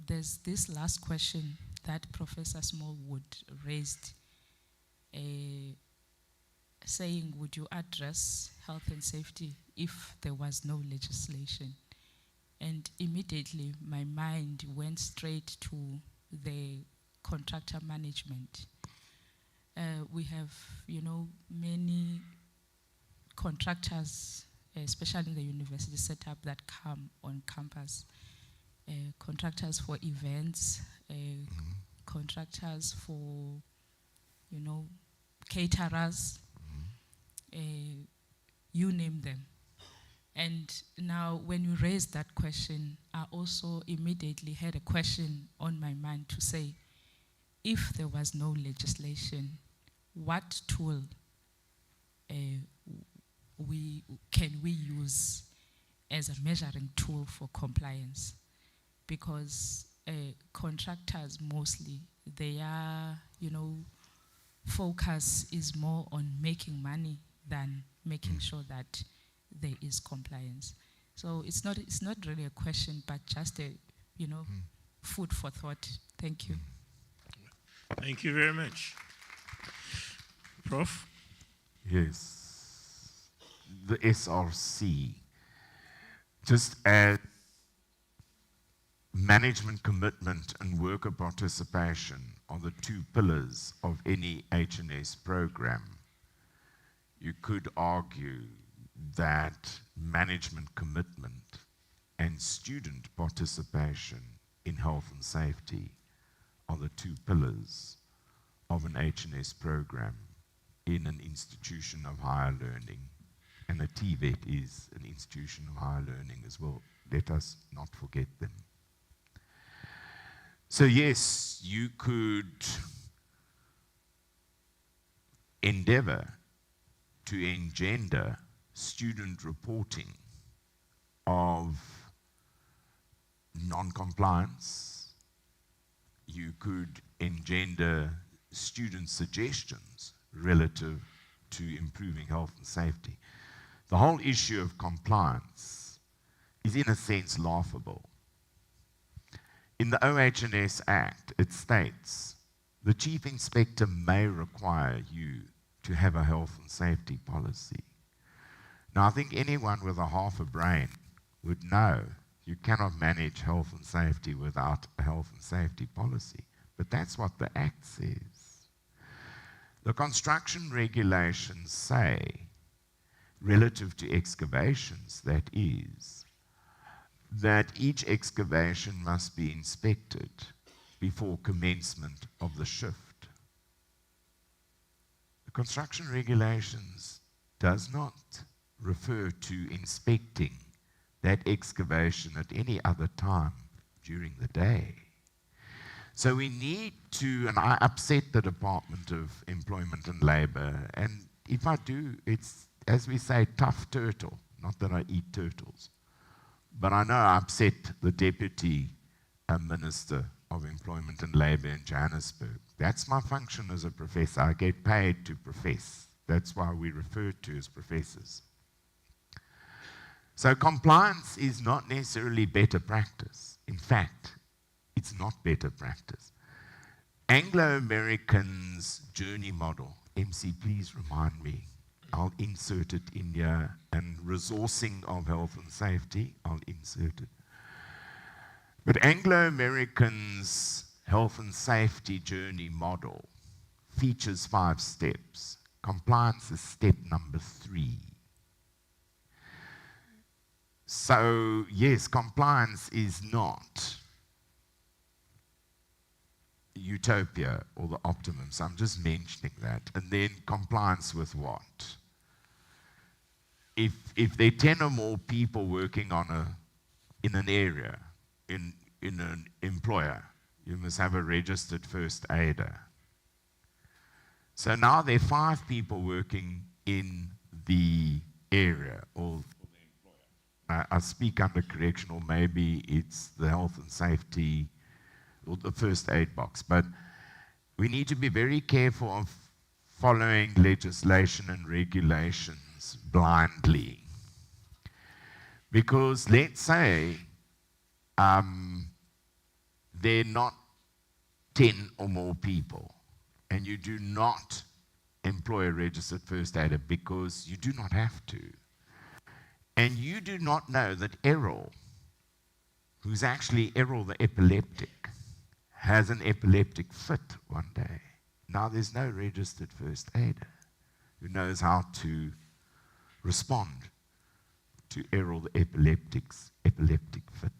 K: there's this last question that Professor Smallwood raised, saying, would you address health and safety if there was no legislation? And immediately my mind went straight to the contractor management. We have, many contractors, especially in the university setup, that come on campus. Contractors for events, contractors for, caterers, you name them. And now when you raised that question, I also immediately had a question on my mind to say, if there was no legislation, what tool can we use as a measuring tool for compliance? Because contractors mostly, their focus is more on making money than making sure that there is compliance. So it's not really a question, but just a food for thought. Thank you.
B: Thank you very much. Prof?
I: Yes. The SRC, just as management commitment and worker participation are the 2 pillars of any HNS program, you could argue that management commitment and student participation in health and safety are the 2 pillars of an HNS program in an institution of higher learning. And a TVET is an institution of higher learning as well. Let us not forget them. So yes, you could endeavor to engender student reporting of non-compliance. You could engender student suggestions relative to improving health and safety. The whole issue of compliance is in a sense laughable. In the OH&S Act, it states, the chief inspector may require you to have a health and safety policy. Now, I think anyone with a half a brain would know you cannot manage health and safety without a health and safety policy. But that's what the Act says. The construction regulations say, relative to excavations, that is, that each excavation must be inspected before commencement of the shift. The construction regulations does not refer to inspecting that excavation at any other time during the day. So we need to, and I upset the Department of Employment and Labour, and if I do, it's, as we say, tough turtle, not that I eat turtles. But I know I upset the Deputy Minister of Employment and Labour in Johannesburg. That's my function as a professor. I get paid to profess. That's why we refer to as professors. So compliance is not necessarily better practice. In fact, It's not better practice. Anglo-Americans' journey model, MC, please remind me. I'll insert it in here. And resourcing of health and safety, I'll insert it. But Anglo-Americans' health and safety journey model features 5 steps. Compliance is step number 3. So, yes, compliance is not utopia or the optimum. So I'm just mentioning that. And then compliance with what? If there are 10 or more people working in an area, in an employer, you must have a registered first aider. So now there are 5 people working in the area, or I speak under correction, or maybe it's the health and safety or the first aid box. But we need to be very careful of following legislation and regulations blindly. Because let's say there are not 10 or more people, and you do not employ a registered first aider because you do not have to. And you do not know that Errol, who's actually Errol the epileptic, has an epileptic fit one day. Now there's no registered first aider who knows how to respond to Errol the epileptic's epileptic fit.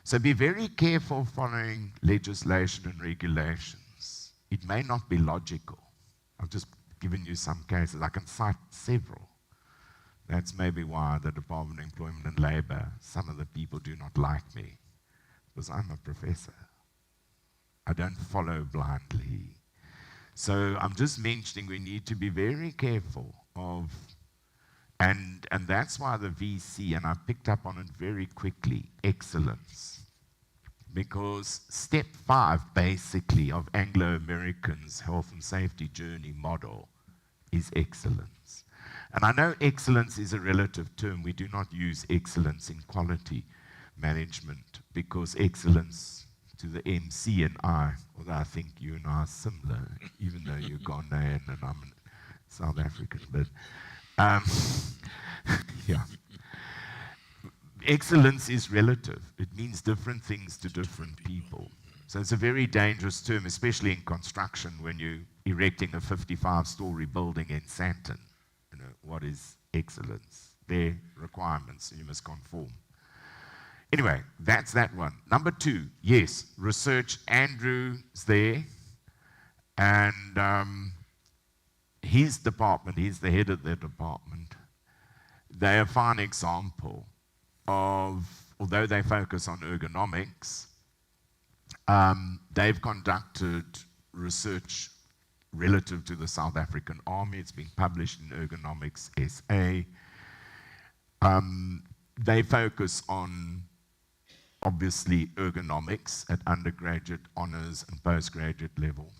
I: So be very careful following legislation and regulations. It may not be logical. I've just given you some cases. I can cite several. That's maybe why the Department of Employment and Labour, some of the people do not like me, because I'm a professor. I don't follow blindly. So I'm just mentioning we need to be very careful of, and that's why the VC, and I picked up on it very quickly, excellence. Because step 5, basically, of Anglo-Americans' health and safety journey model is excellence. And I know excellence is a relative term. We do not use excellence in quality management because excellence to the MC and I, although I think you and I are similar, even though you're Ghanaian and I'm South African, but yeah. Excellence is relative. It means different things to different people. So it's a very dangerous term, especially in construction when you're erecting a 55-story building in Sandton. You know, what is excellence? Their requirements, you must conform. Anyway, that's that one. Number 2, yes, research. Andrew's there. And his department, he's the head of the department. They're a fine example of, although they focus on ergonomics, they've conducted research relative to the South African Army. It's been published in Ergonomics SA. They focus on, obviously, ergonomics at undergraduate, honors, and postgraduate level.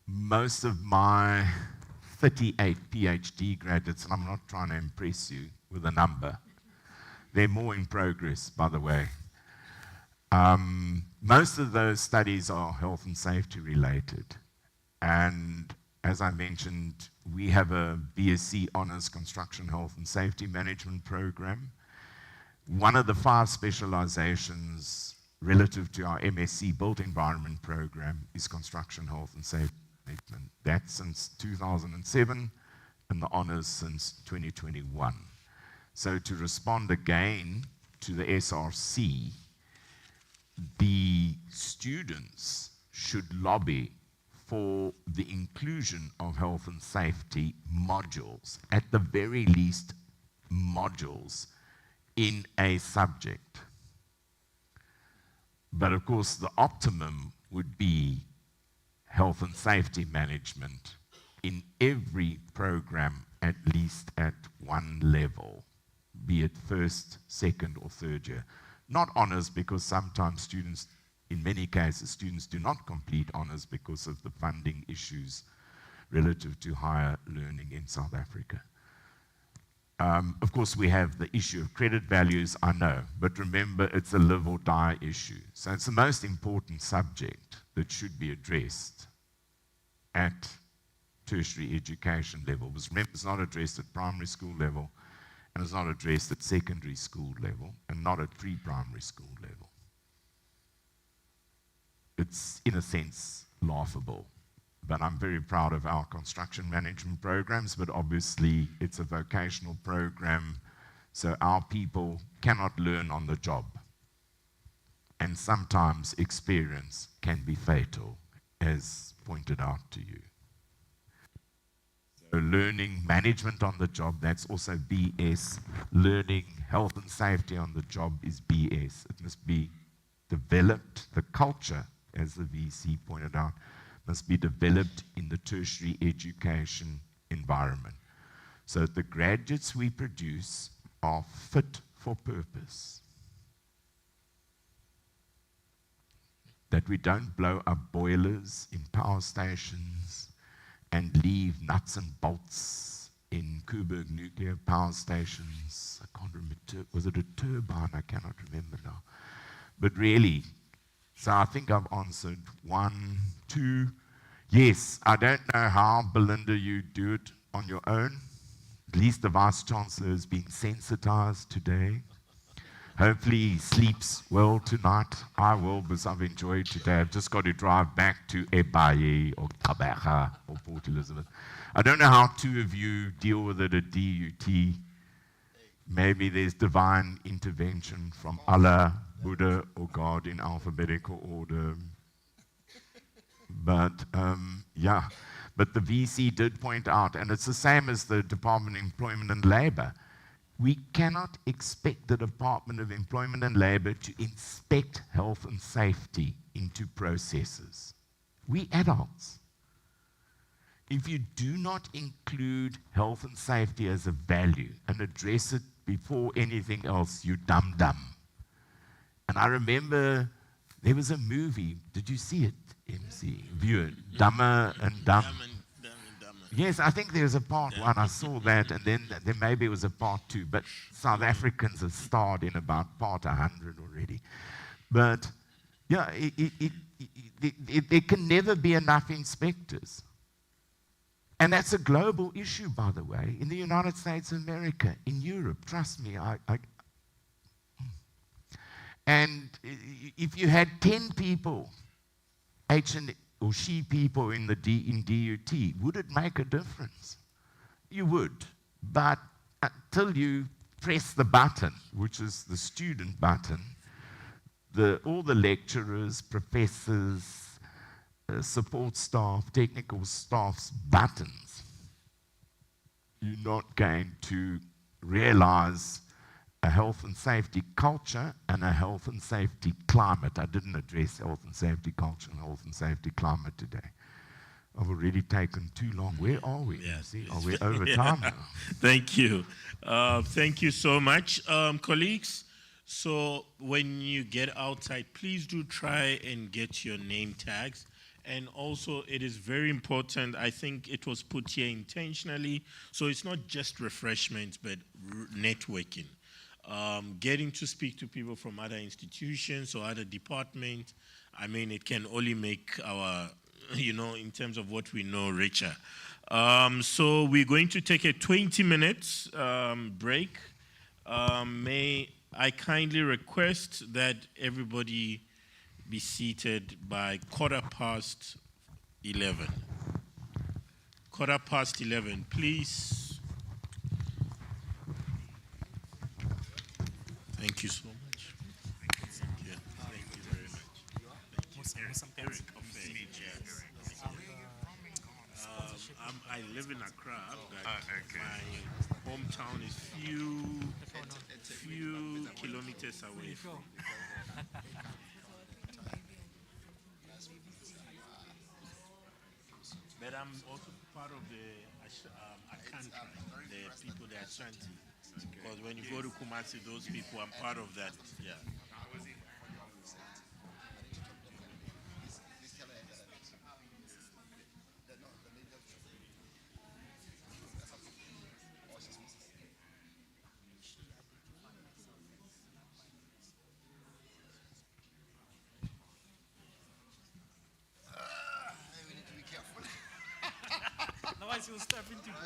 I: Most of my 38 PhD graduates, and I'm not trying to impress you with a number, they're more in progress, by the way. Most of those studies are health and safety related. And as I mentioned, we have a BSc Honours Construction Health and Safety Management program. One of the 5 specializations relative to our MSc Built Environment program is Construction Health and Safety Management. That's since 2007, and the honours since 2021. So to respond again to the SRC, the students should lobby for the inclusion of health and safety modules, at the very least modules, in a subject. But of course, the optimum would be health and safety management in every program, at least at one level, be it first, second, or third year. Not honors, because sometimes students, in many cases, students do not complete honors because of the funding issues relative to higher learning in South Africa. Of course, we have the issue of credit values, I know, but remember, it's a live or die issue. So it's the most important subject that should be addressed at tertiary education level. Because remember, it's not addressed at primary school level, and it's not addressed at secondary school level, and not at pre-primary school level. It's, in a sense, laughable. But I'm very proud of our construction management programs, but obviously it's a vocational program, so our people cannot learn on the job. And sometimes experience can be fatal, as pointed out to you. So learning management on the job, that's also BS. Learning health and safety on the job is BS. It must be developed, the culture, as the VC pointed out, must be developed in the tertiary education environment so that the graduates we produce are fit for purpose. That we don't blow up boilers in power stations and leave nuts and bolts in Coburg nuclear power stations. I can't remember, was it a turbine? I cannot remember now. But really, so I think I've answered 1, 2. Yes, I don't know how, Belinda, you do it on your own. At least the Vice-Chancellor has been sensitized today. Hopefully he sleeps well tonight. I will, because I've enjoyed today. I've just got to drive back to Ebaye or Kabeja or Port Elizabeth. I don't know how 2 of you deal with it at DUT. Maybe there's divine intervention from Allah, Buddha, or God in alphabetical order. But yeah, but the VC did point out, and it's the same as the Department of Employment and Labor. We cannot expect the Department of Employment and Labor to inspect health and safety into processes. We adults. If you do not include health and safety as a value and address it before anything else, you're dumb. And I remember there was a movie, did you see it, MC? View it, Dumber and Dumb. Yes, I think there's a part 1, I saw that, and then maybe it was a part 2, but South Africans have starred in about part 100 already. But yeah, there can never be enough inspectors. And that's a global issue, by the way, in the United States of America, in Europe, trust me. And if you had 10 people, H or she people in DUT, would it make a difference? You would, but until you press the button, which is the student button, all the lecturers, professors, support staff, technical staff's buttons, you're not going to realize a health and safety culture and a health and safety climate. I didn't address health and safety culture and health and safety climate today. I've already taken too long. Where are we?
B: Yes.
I: Are we over time now?
B: Thank you. Thank you so much, colleagues. So when you get outside, please do try and get your name tags. And also, it is very important, I think it was put here intentionally, so it's not just refreshments, but networking. Getting to speak to people from other institutions or other departments, I mean, it can only make our, in terms of what we know, richer. So we're going to take a 20 minutes break. May I kindly request that everybody be seated by 11:15. 11:15, please. Thank you so much. Thank you. Thank you very much. Thank you. Eric, I live in Accra, but my hometown is few kilometers away from. But I'm also part of the Akan tribe, the people, the Ashanti. Because when you go to Kumasi, those people, I'm part of that, yeah.
L: your stuff into